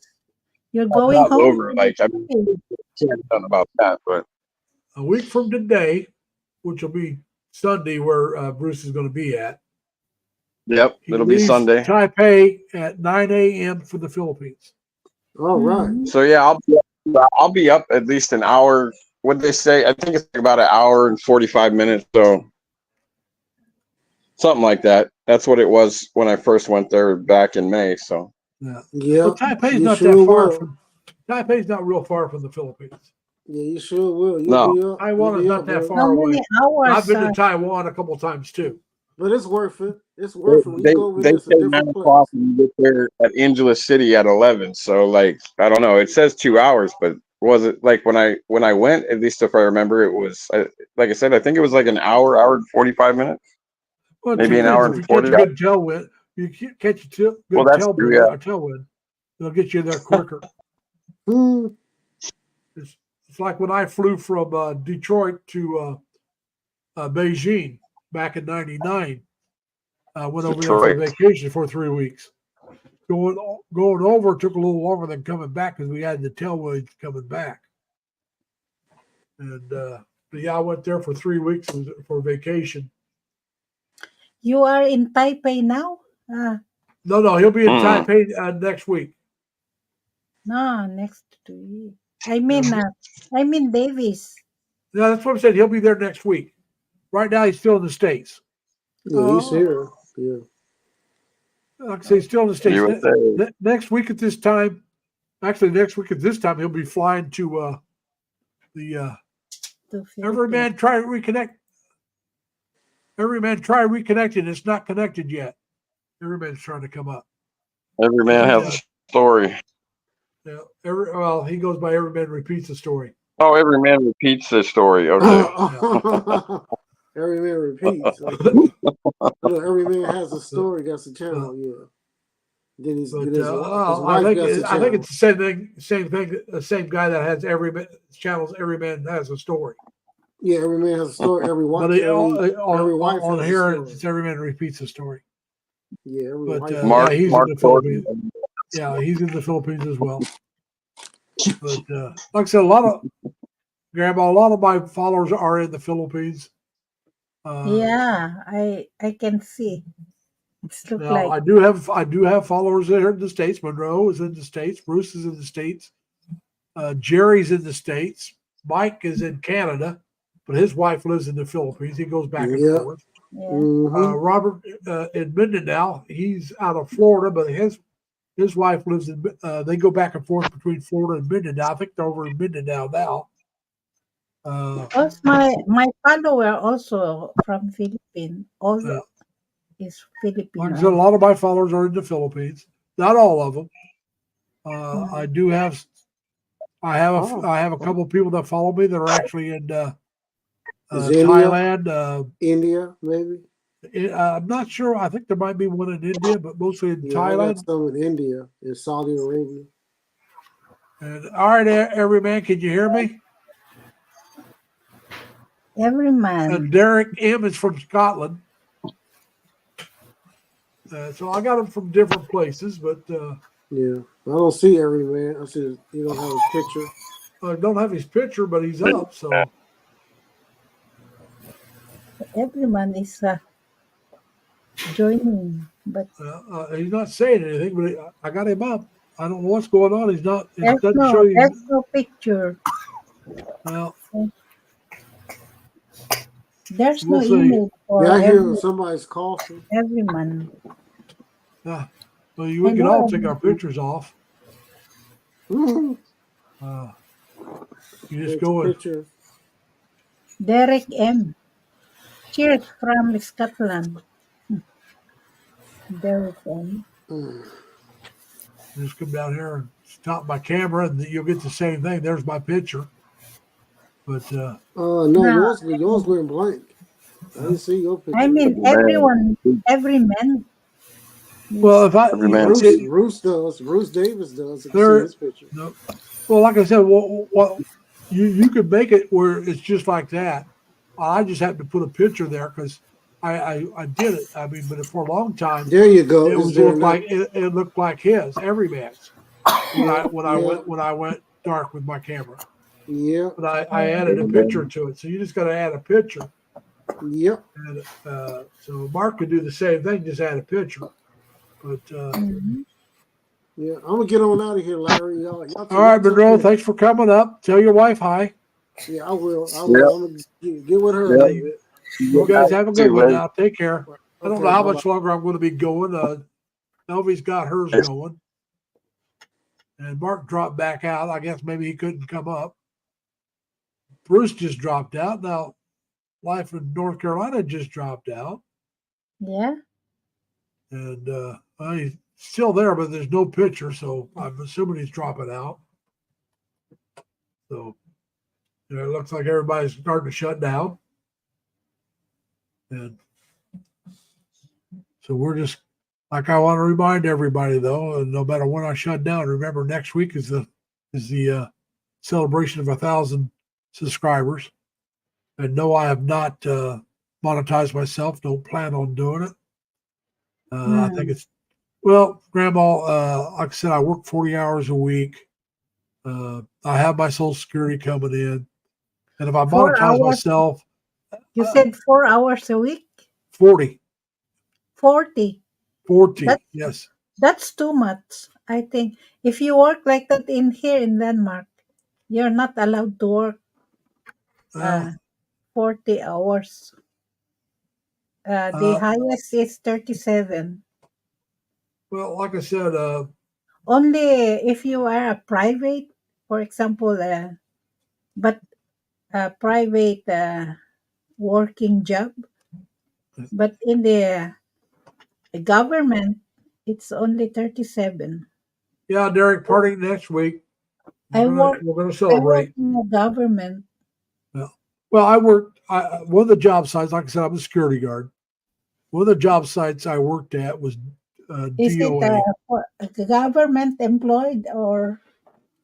you're going home. Over, I can't done about that, but a week from today, which will be Sunday, where Bruce is going to be at. Yep, it'll be Sunday. Taipei at 9 a.m. for the Philippines. All right. So yeah, I'll be up at least an hour. What they say? I think it's about an hour and 45 minutes. So something like that. That's what it was when I first went there back in May. So yeah. Well, Taipei's not that far from. Taipei's not real far from the Philippines. Yeah, you sure will. No. You'll be up. Taiwan You'll is be not up, that bro. far How away. many hours? I've been to Taiwan a couple times too. But it's worth it. It's worth it. When you go over They there, it's a say 9 different o'clock place. and you get there at Angeles City at 11. So like I don't know. It says 2 hours, but was it like when I went? At least if I remember, it was like I said. I think it was like an hour and 45 minutes, Well, it maybe an depends. hour If and you catch 40. a good tailwind, you catch a Well, good that's true. Yeah. tailwind, it'll get you there quicker. Hmm. It's like when I flew from Detroit to Beijing back in '99. I went over there for Detroit. vacation for 3 weeks. Going over took a little longer than coming back because we had the tailwinds coming back. And but yeah, I went there for 3 weeks for vacation. You are in Taipei now? No, he'll be in Mm. Taipei next week. No, next week. I mean Davis. Yeah, that's what I'm saying. He'll be there next week. Right now, he's still in the States. Yeah, he's here. Yeah. Like I say, he's still in the States. USA. Next week at this time, he'll be flying to the To Every Man Try to Reconnect. Every Man Try Reconnecting. It's not connected yet. Every man's trying to come up. Every man has a story. Yeah. He goes by Every Man Repeats the Story. Oh, every man repeats their story. Okay. Every man repeats. Every man has a story. That's a channel. Yeah. Then his wife I think it's the same thing. The same guy that has channels. Every Man Has a Story. Yeah, every man has a story. Every wife. Every wife on has here, a story. it's Every Man Repeats a Story. Yeah, but he's in the Philippines. Yeah, he's in the Philippines as well. But like I said, a lot of my followers are in the Philippines. Yeah, I can see. It's look like I do have followers there in the States. Monroe is in the States. Bruce is in the States. Jerry's in the States. Mike is in Canada, but his wife lives in the Philippines. He goes back and forth. yeah. Robert in Mindanao, he's out of Florida, but his wife lives in. They go back and forth between Florida and Mindanao. I think they're over in Mindanao now. Also, my follower also from Philippines. Also is Filipino. Like I said, a lot of my followers are in the Philippines. Not all of them. I do have. I have a couple of people that follow me that are actually in Thailand, India, maybe. I'm not sure. I think there might be one in India, but mostly in Thailand. I got some in India, in Saudi Arabia. And all right, Every Man, can you hear me? Every Man. And Derek M is from Scotland. So I got them from different places, but yeah, I don't see Every Man. I see you don't have his picture. I don't have his picture, but he's up. So Every Man is joining, but he's not saying anything. But I got him up. I don't know what's going on. He's not. It doesn't no, show you. there's no picture. Well, there's no email for I hear somebody's coughing. Every Man. Yeah. Well, we can all take our pictures off. You just go in. Derek M. Cheers from Scotland. Derek M. Just come down here and stop my camera, and you'll get the same thing. There's my picture. But no, yours went blank. I didn't see your picture. I mean, every man. Well, if Bruce Davis does. See his picture. No. Well, like I said, you could make it where it's just like that. I just happened to put a picture there because I did it. I mean, but for a long time, there you go. It looked like his Every Man's when I went dark with my camera. Yeah. But I added a picture to it, so you just got to add a picture. Yep. And so Mark could do the same thing, just add a picture. But yeah, I'm gonna get on out of here, Larry. Y'all all right, Monroe. Thanks for coming up. Tell your wife hi. Yeah, I will. I'm gonna get with her. You guys have a good one now. Take care. I don't know how much longer I'm going to be going. Elvie's got hers going. And Mark dropped back out. I guess maybe he couldn't come up. Bruce just dropped out. Now, Life in North Carolina just dropped out. Yeah. And he's still there, but there's no pitcher, so I'm assuming he's dropping out. So, it looks like everybody's starting to shut down. And so we're just, like, I want to remind everybody, though, and no matter when I shut down, remember next week is the celebration of 1,000 subscribers. And no, I have not monetized myself. Don't plan on doing it. I think it's, well, Grandma, like I said, I work 40 hours a week. I have my Social Security coming in. And if I 4 monetize hours. myself, You said 4 hours a week? 40. 40. 40, That's- yes. That's too much, I think. If you work like that here in Denmark, you're not allowed to work Uh, 40 hours. The highest is 37. well, like I said, Only if you are a private, for example, but a private working job. But in the government, it's only 37. yeah, Derek, party next week. I We're going to work celebrate. in the government. Well, I worked, one of the job sites, like I said, I'm a security guard. One of the job sites I worked at was Is DOA. it a government employed or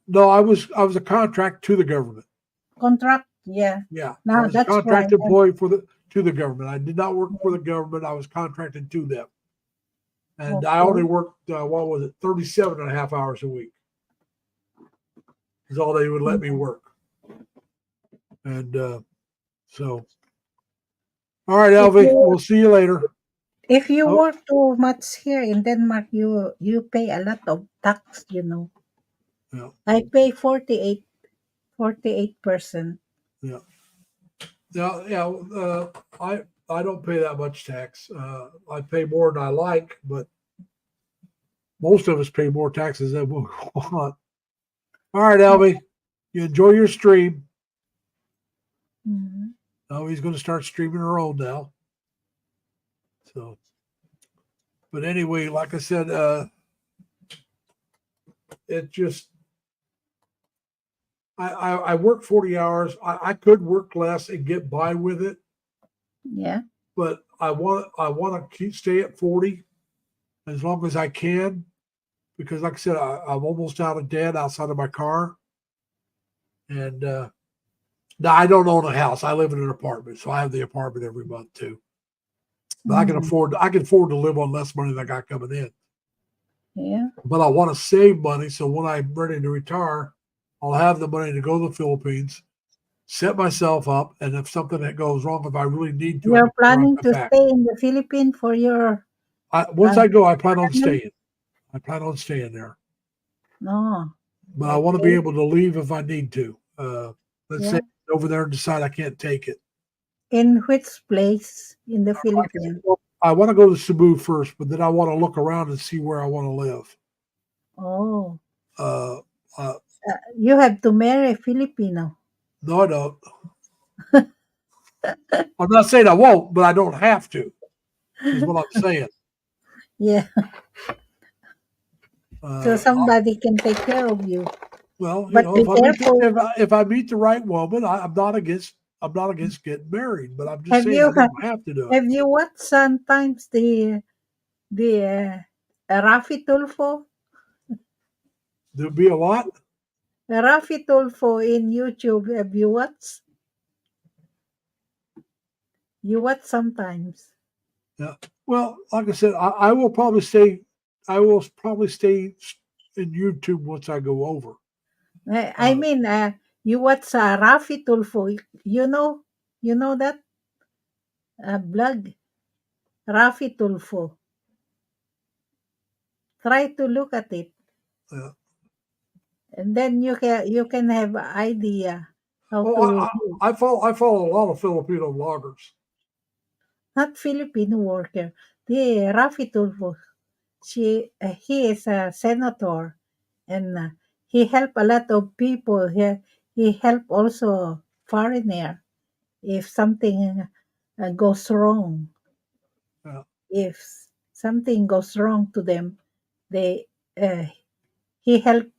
No, I was a contract to the government. contract? Yeah. Yeah, No, I was a that's contract right. employee to the government. I did not work for the government. I was contracted to them. And I Okay. only worked, 37 and a half hours a week. Is all they would let me work. And so, all right, Elvie, we'll see you later. If you Oh. work too much here in Denmark, you pay a lot of tax, you know. Yeah. I pay 48%. Yeah. I don't pay that much tax. I pay more than I like, but most of us pay more taxes than we want. All right, Elvie, you enjoy your stream. Mhm. Oh, he's going to start streaming her own now. So, but anyway, like I said, it just, I work 40 hours. I could work less and get by with it, Yeah. but I want to stay at 40 as long as I can, because like I said, I'm almost out of debt outside of my car. And now I don't own a house. I live in an apartment, so I have the apartment every month too. But I can afford to live on less money than I got coming in. Yeah. But I want to save money, so when I'm ready to retire, I'll have the money to go to the Philippines, set myself up, and if something that goes wrong, if I really need to, I You're can planning come to back. stay in the Philippines for your Once I go, I plan on staying. I plan on staying there. no. But I want to be able to leave if I need to. Let's say Yeah. over there and decide I can't take it. In which place in the Philippines? I want to go to Cebu first, but then I want to look around and see where I want to live. Oh. Uh, You have to marry a Filipino. no, I don't. I'm not saying I won't, but I don't have to, is what I'm saying. Yeah. So somebody can take care of you. Well, you But know, be careful. if I meet the right woman, I'm not against getting married, but I'm just Have saying you I don't have to do it. Have you watched sometimes the Rafi Tulfo? There'll be a lot. Rafi Tulfo in YouTube. Have you watched? You watch sometimes. Yeah. Well, like I said, I will probably stay. I will probably stay in YouTube once I go over. I mean, you watch Rafi Tulfo. You know that blog, Rafi Tulfo. Try to look at it, Yeah. and then you can have an idea how to. I follow a lot of Filipino bloggers. Not Filipino worker. The Rafi Tulfo. He is a senator, and he helped a lot of people. He helped also foreigner if something goes wrong. Yeah. If something goes wrong to them, they he helped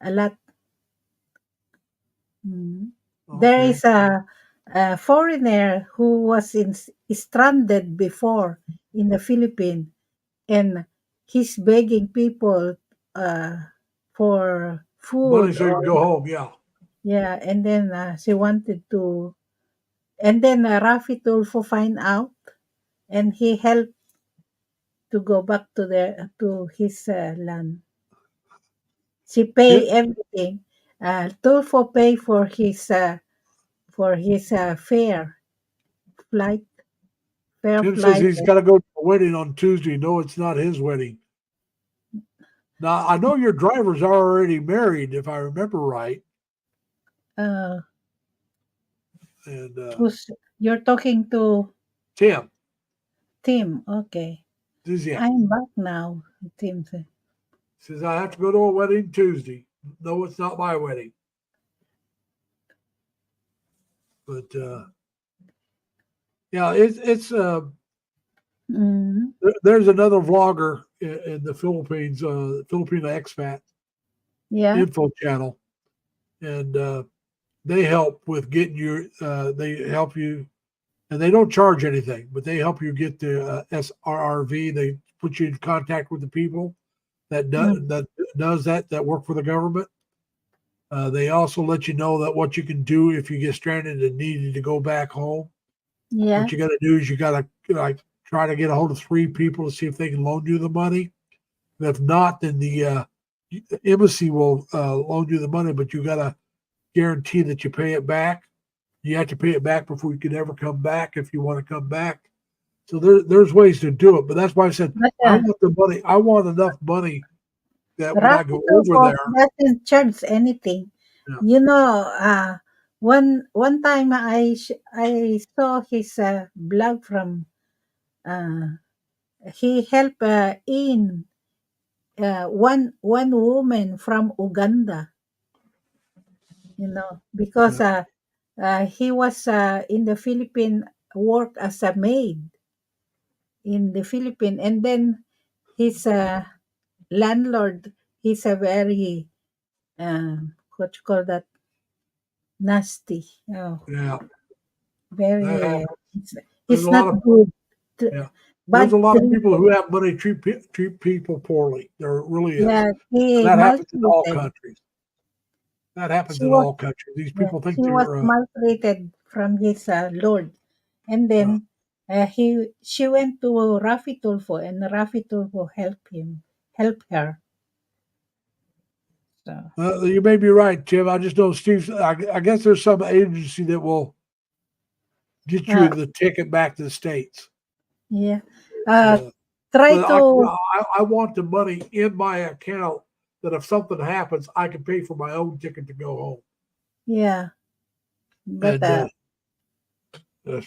a lot. Mm. There Okay. is a foreigner who was stranded before in the Philippines, and he's begging people uh, for Money food so you or can go home. Yeah. yeah, and then she wanted to, and then Rafi Tulfo find out, and he helped to go back to his land. She Yeah. pay everything. Tulfo pay for his flight, fare Tim says flight. he's got to go to a wedding on Tuesday. No, it's not his wedding. Now, I know your drivers are already married, if I remember right. Uh, And who's you're talking to? Tim Tim. Okay, says, yeah. I'm back now. Tim said. Says, I have to go to a wedding Tuesday. No, it's not my wedding. But yeah, it's Mm, there's another vlogger in the Philippines, Filipino expat yeah, info channel, and they help with getting your. They help you, and they don't charge anything, but they help you get the SRRV. They put you in contact with the people that mm, does that work for the government. They also let you know that what you can do if you get stranded and needed to go back home. yeah, What you got to do is you got to like try to get a hold of 3 people to see if they can loan you the money. And if not, then the embassy will loan you the money, but you got to guarantee that you pay it back. You have to pay it back before you can ever come back if you want to come back. So there's ways to do it, but that's why I said but I want the money. I want enough money that when I Rafi go over Tulfo there, doesn't charge anything. yeah, You know, one time I saw his blog from uh, he helped in one woman from Uganda, because yeah, he was in the Philippines, work as a maid in the Philippines, and then his landlord, he's a very what you call that, nasty. Oh, yeah. That very. happens. It's, There's it's a not lot of good. yeah. There's a Bad lot of people treatment. who have money treat people poorly. There really is. Yeah, he That happens in all maltreated. countries. That happens She in was all countries. These Yeah, people think he was they're maltreated from his lord, and uh, then she went to Rafi Tulfo, and Rafi Tulfo help her. So you may be right, Tim. I just know Steve. I guess there's some agency that will get you uh, the ticket back to the states. yeah, uh, Uh, try but to I want the money in my account that if something happens, I can pay for my own ticket to go home. yeah, but And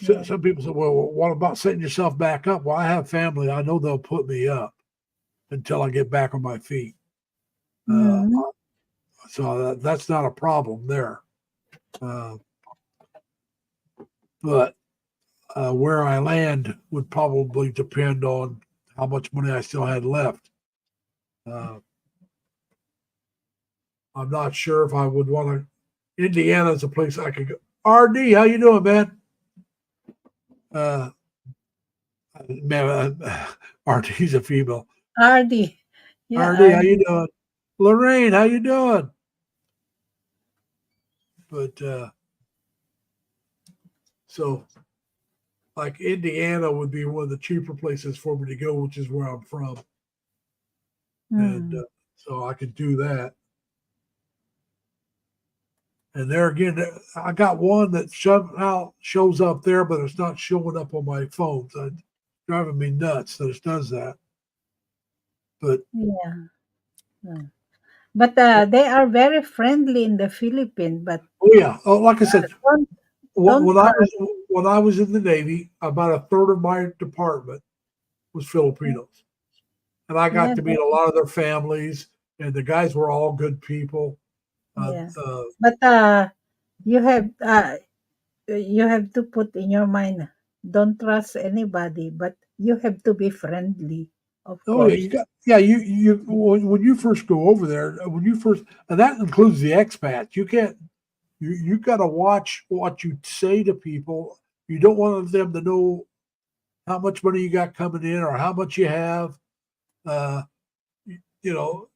yeah, some people say, "Well, what about setting yourself back up?" Well, I have family. I know they'll put me up until I get back on my feet. Uh, mm, so that's not a problem there. Uh, but where I land would probably depend on how much money I still had left. Uh, I'm not sure if I would want to. Indiana is a place I could go. RD, how you doing, man? Uh, man, RD's a female. RD, yeah, RD, how you RD, doing? Lorraine, how you doing? But so like Indiana would be one of the cheaper places for me to go, which is where I'm from, and mm, so I could do that. And there again, I got one that somehow shows up there, but it's not showing up on my phone. So it's driving me nuts that it does that. But yeah. But they are very friendly in the Philippines. But oh yeah, oh, like I said, don't when don't when I was when I was in the Navy, about a third of my department was Filipinos, and I got yeah, to meet a lot of their families, and the guys were all good people. Uh, yeah. uh, But You have to put in your mind, don't trust anybody, but you have to be friendly, of Oh, course. you when you first go over there, and that includes the expats. You got to watch what you say to people. You don't want them to know how much money you got coming in or how much you have. Uh, you know,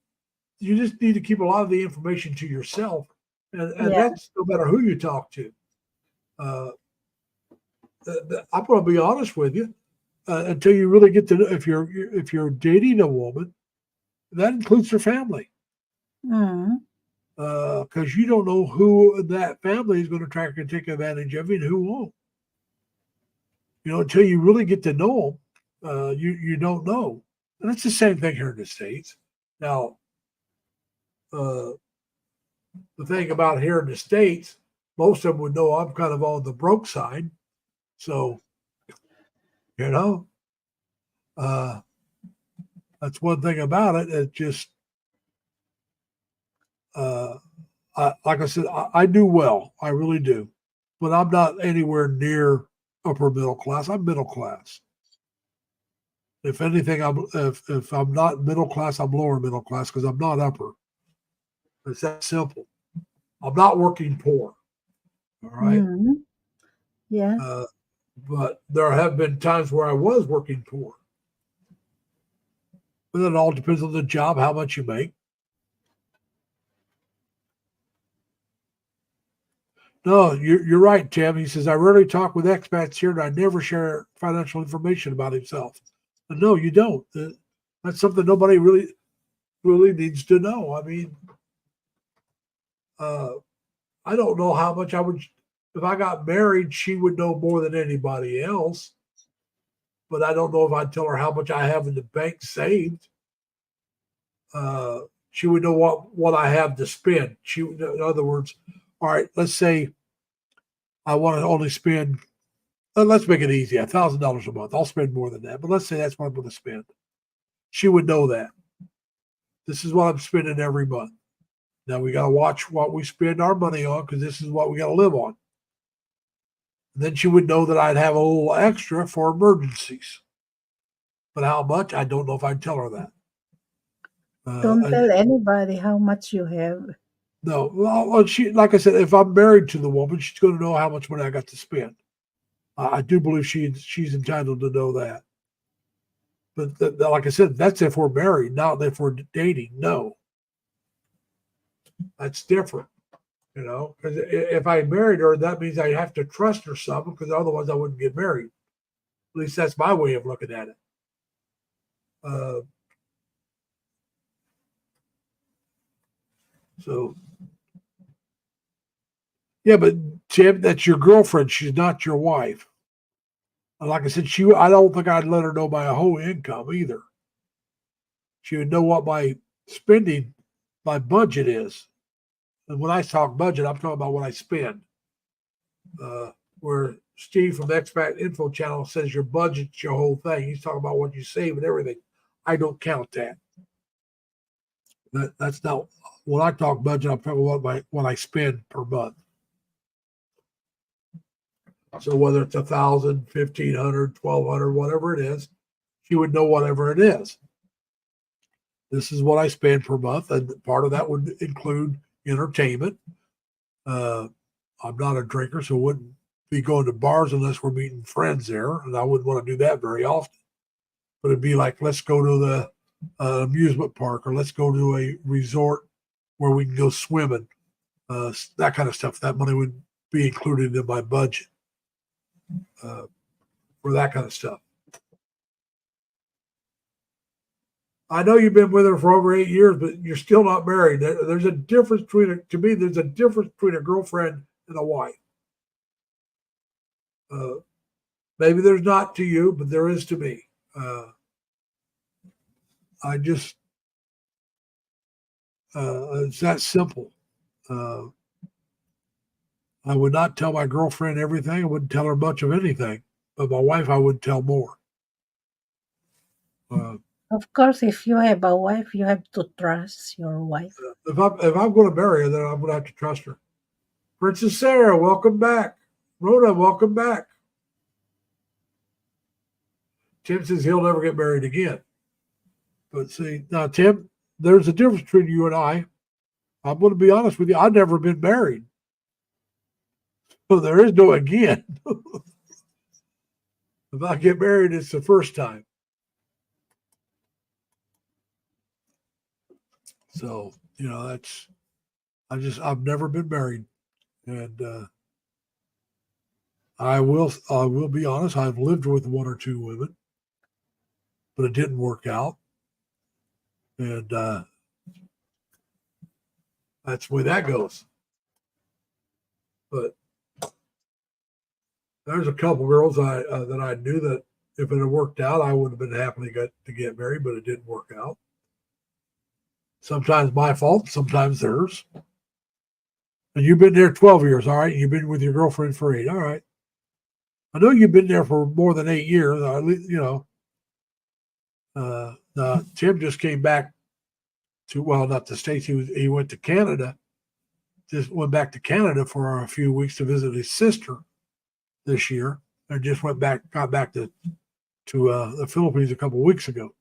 you just need to keep a lot of the information to yourself, and Yeah. that's no matter who you talk to. Uh, I'm going to be honest with you. Until you really get to know if you're dating a woman, that includes her family, Mm. because you don't know who in that family is going to try to take advantage of you and who won't. Until you really get to know them, you don't know. And it's the same thing here in the States. Now, uh, the thing about here in the States, most of them would know I'm kind of on the broke side. So, you know, uh, that's one thing about it. It just, uh, like I said, I do well. I really do. But I'm not anywhere near upper middle class. I'm middle class. If anything, if I'm not middle class, I'm lower middle class because I'm not upper. It's that simple. I'm not working poor. All right. Mm. Yeah. Uh, but there have been times where I was working poor. But it all depends on the job, how much you make. No, you're right, Tim. He says, I rarely talk with expats here and I never share financial information about himself. And no, you don't. That's something nobody really needs to know. I mean, uh, I don't know how much I would, if I got married, she would know more than anybody else. But I don't know if I'd tell her how much I have in the bank saved. She would know what I have to spend. In other words, all right, let's say I want to only spend, let's make it easy, $1,000 a month. I'll spend more than that, but let's say that's what I'm going to spend. She would know that. This is what I'm spending every month. Now we got to watch what we spend our money on because this is what we got to live on. And then she would know that I'd have a little extra for emergencies. But how much? I don't know if I'd tell her that. Don't And tell anybody how much you have. no, well, she, like I said, if I'm married to the woman, she's going to know how much money I got to spend. I do believe she's entitled to know that. But like I said, that's if we're married, not if we're dating. No, that's different. Because if I married her, that means I have to trust her some, because otherwise I wouldn't get married. At least that's my way of looking at it. So, yeah, but Tim, that's your girlfriend. She's not your wife. And like I said, I don't think I'd let her know my whole income either. She would know what my spending, my budget is. And when I talk budget, I'm talking about what I spend. Where Steve from the Expat Info Channel says your budget's your whole thing. He's talking about what you save and everything. I don't count that. That's not when I talk budget. I'm talking about what I spend per month. So whether it's 1,000, 1,500, 1,200, whatever it is, she would know whatever it is. This is what I spend per month, and part of that would include entertainment. I'm not a drinker, so wouldn't be going to bars unless we're meeting friends there, and I wouldn't want to do that very often. But it'd be like, let's go to the amusement park, or let's go to a resort where we can go swimming, that kind of stuff. That money would be included in my budget for that kind of stuff. I know you've been with her for over 8 years, but you're still not married. There's a difference there's a difference between a girlfriend and a wife. Maybe there's not to you, but there is to me. It's that simple. I would not tell my girlfriend everything. I wouldn't tell her much of anything, but my wife, I would tell more. Of course, if you have a wife, you have to trust your wife. If I'm going to marry her, then I'm going to have to trust her Princess Sarah, welcome back. Rhoda, welcome back. Tim says he'll never get married again. But see, now, Tim, there's a difference between you and I. I'm going to be honest with you. I've never been married. So there is no again. If I get married, it's the first time. So, you know, I've never been married. And I will be honest, I've lived with one or two women, but it didn't work out. And that's the way that goes. But there's a couple girls that I knew that if it had worked out, I would have been happily got to get married, but it didn't work out. Sometimes my fault, sometimes theirs. And you've been there 12 years, all right? You've been with your girlfriend for 8, all right? I know you've been there for more than 8 years. You know, Tim just came back to, well, not the States. He went to Canada. Just went back to Canada for a few weeks to visit his sister this year, and just got back to the Philippines a couple of weeks ago.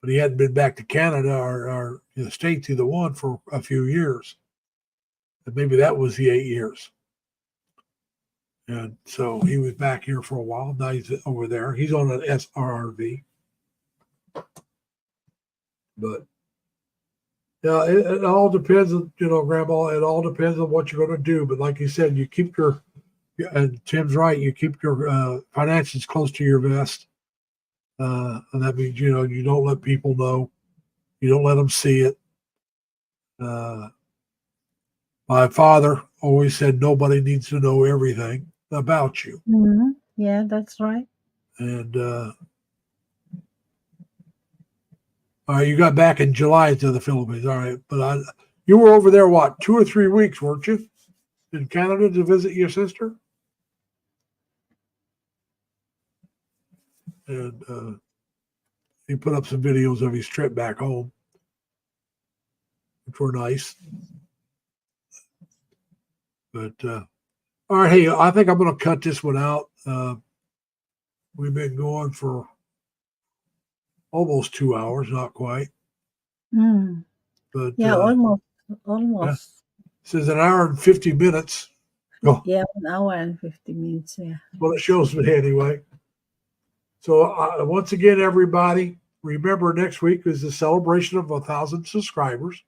But he hadn't been back to Canada or the States, either one, for a few years. And maybe that was the 8 years. And so he was back here for a while. Now he's over there. He's on an SRRV. But yeah, it all depends on, you know, Grandma, it all depends on what you're going to do. But like you said, you keep and Tim's right, you keep your finances close to your vest. And that means, you know, you don't let people know. You don't let them see it. My father always said nobody needs to know everything about you. Mm-hmm. Yeah, that's right. And all right, you got back in July to the Philippines. All right, but you were over there, what, 2 or 3 weeks, weren't you, in Canada to visit your sister? And he put up some videos of his trip back home, which were nice. But all right, hey, I think I'm going to cut this one out. We've been going for almost 2 hours, not quite. Mm. But Yeah, almost. Yeah. It says 1 hour and 50 minutes. Oh, Yeah, 1 hour and 50 minutes. Yeah. well, it shows me anyway. So once again, everybody, remember next week is the celebration of 1,000 subscribers.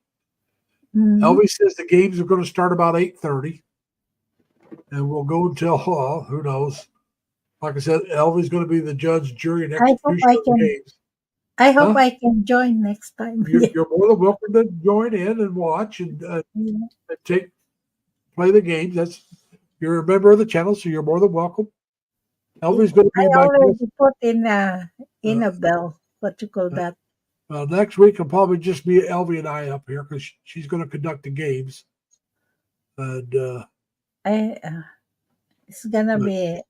Mm-hmm. Elvis says the games are going to start about 8:30, and we'll go until who knows. Like I said, Elvis is going to be the judge, jury, and execution of the games. I hope I can join next time. You're more than welcome to join in and watch and play the games. You're a member of the channel, so you're more than welcome. Elvis going to be I already put in a bell. What you call that? Well, next week will probably just be Elvie and I up here because she's going to conduct the games. And it's gonna be.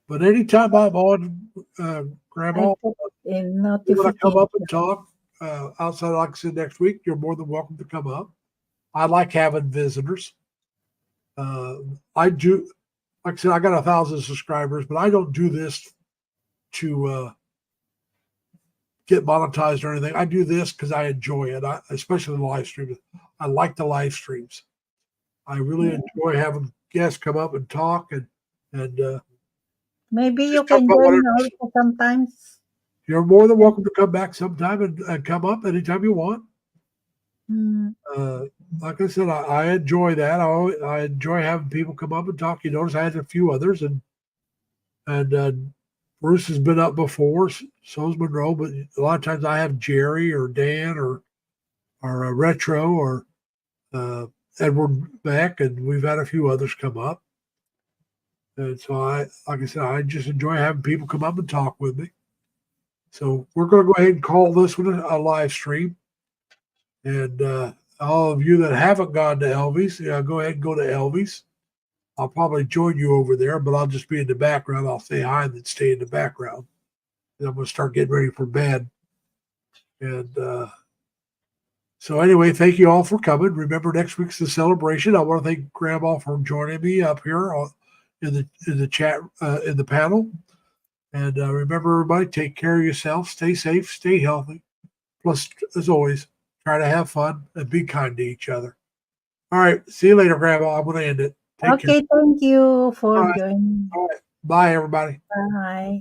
But anytime I'm on, Grandma, in you want to come up and talk outside, like I said, next week, you're more than welcome to come up. I like having visitors. I do, like I said, I got 1,000 subscribers, but I don't do this to get monetized or anything. I do this because I enjoy it, especially the live streams. I like the live streams. I really enjoy having guests come up and talk and maybe you can join also sometimes. You're more than welcome to come back sometime and come up anytime you want. Mm. Like I said, I enjoy that. I enjoy having people come up and talk. You notice I had a few others, and Bruce has been up before. So's Monroe, but a lot of times I have Jerry or Dan or Retro or Edward Beck, and we've had a few others come up. And so like I said, I just enjoy having people come up and talk with me. So we're going to go ahead and call this one a live stream. And all of you that haven't gone to Elvis, go ahead and go to Elvis. I'll probably join you over there, but I'll just be in the background. I'll say hi and then stay in the background. And I'm going to start getting ready for bed. And So anyway, thank you all for coming. Remember, next week's the celebration. I want to thank Grandma for joining me up here in the chat in the panel. And remember, everybody, take care of yourself. Stay safe. Stay healthy. Plus, as always, try to have fun and be kind to each other. All right. See you later, Grandma. I'm going to end it. Take care. Okay, thank you for All right. joining. All right. Bye, everybody. Bye.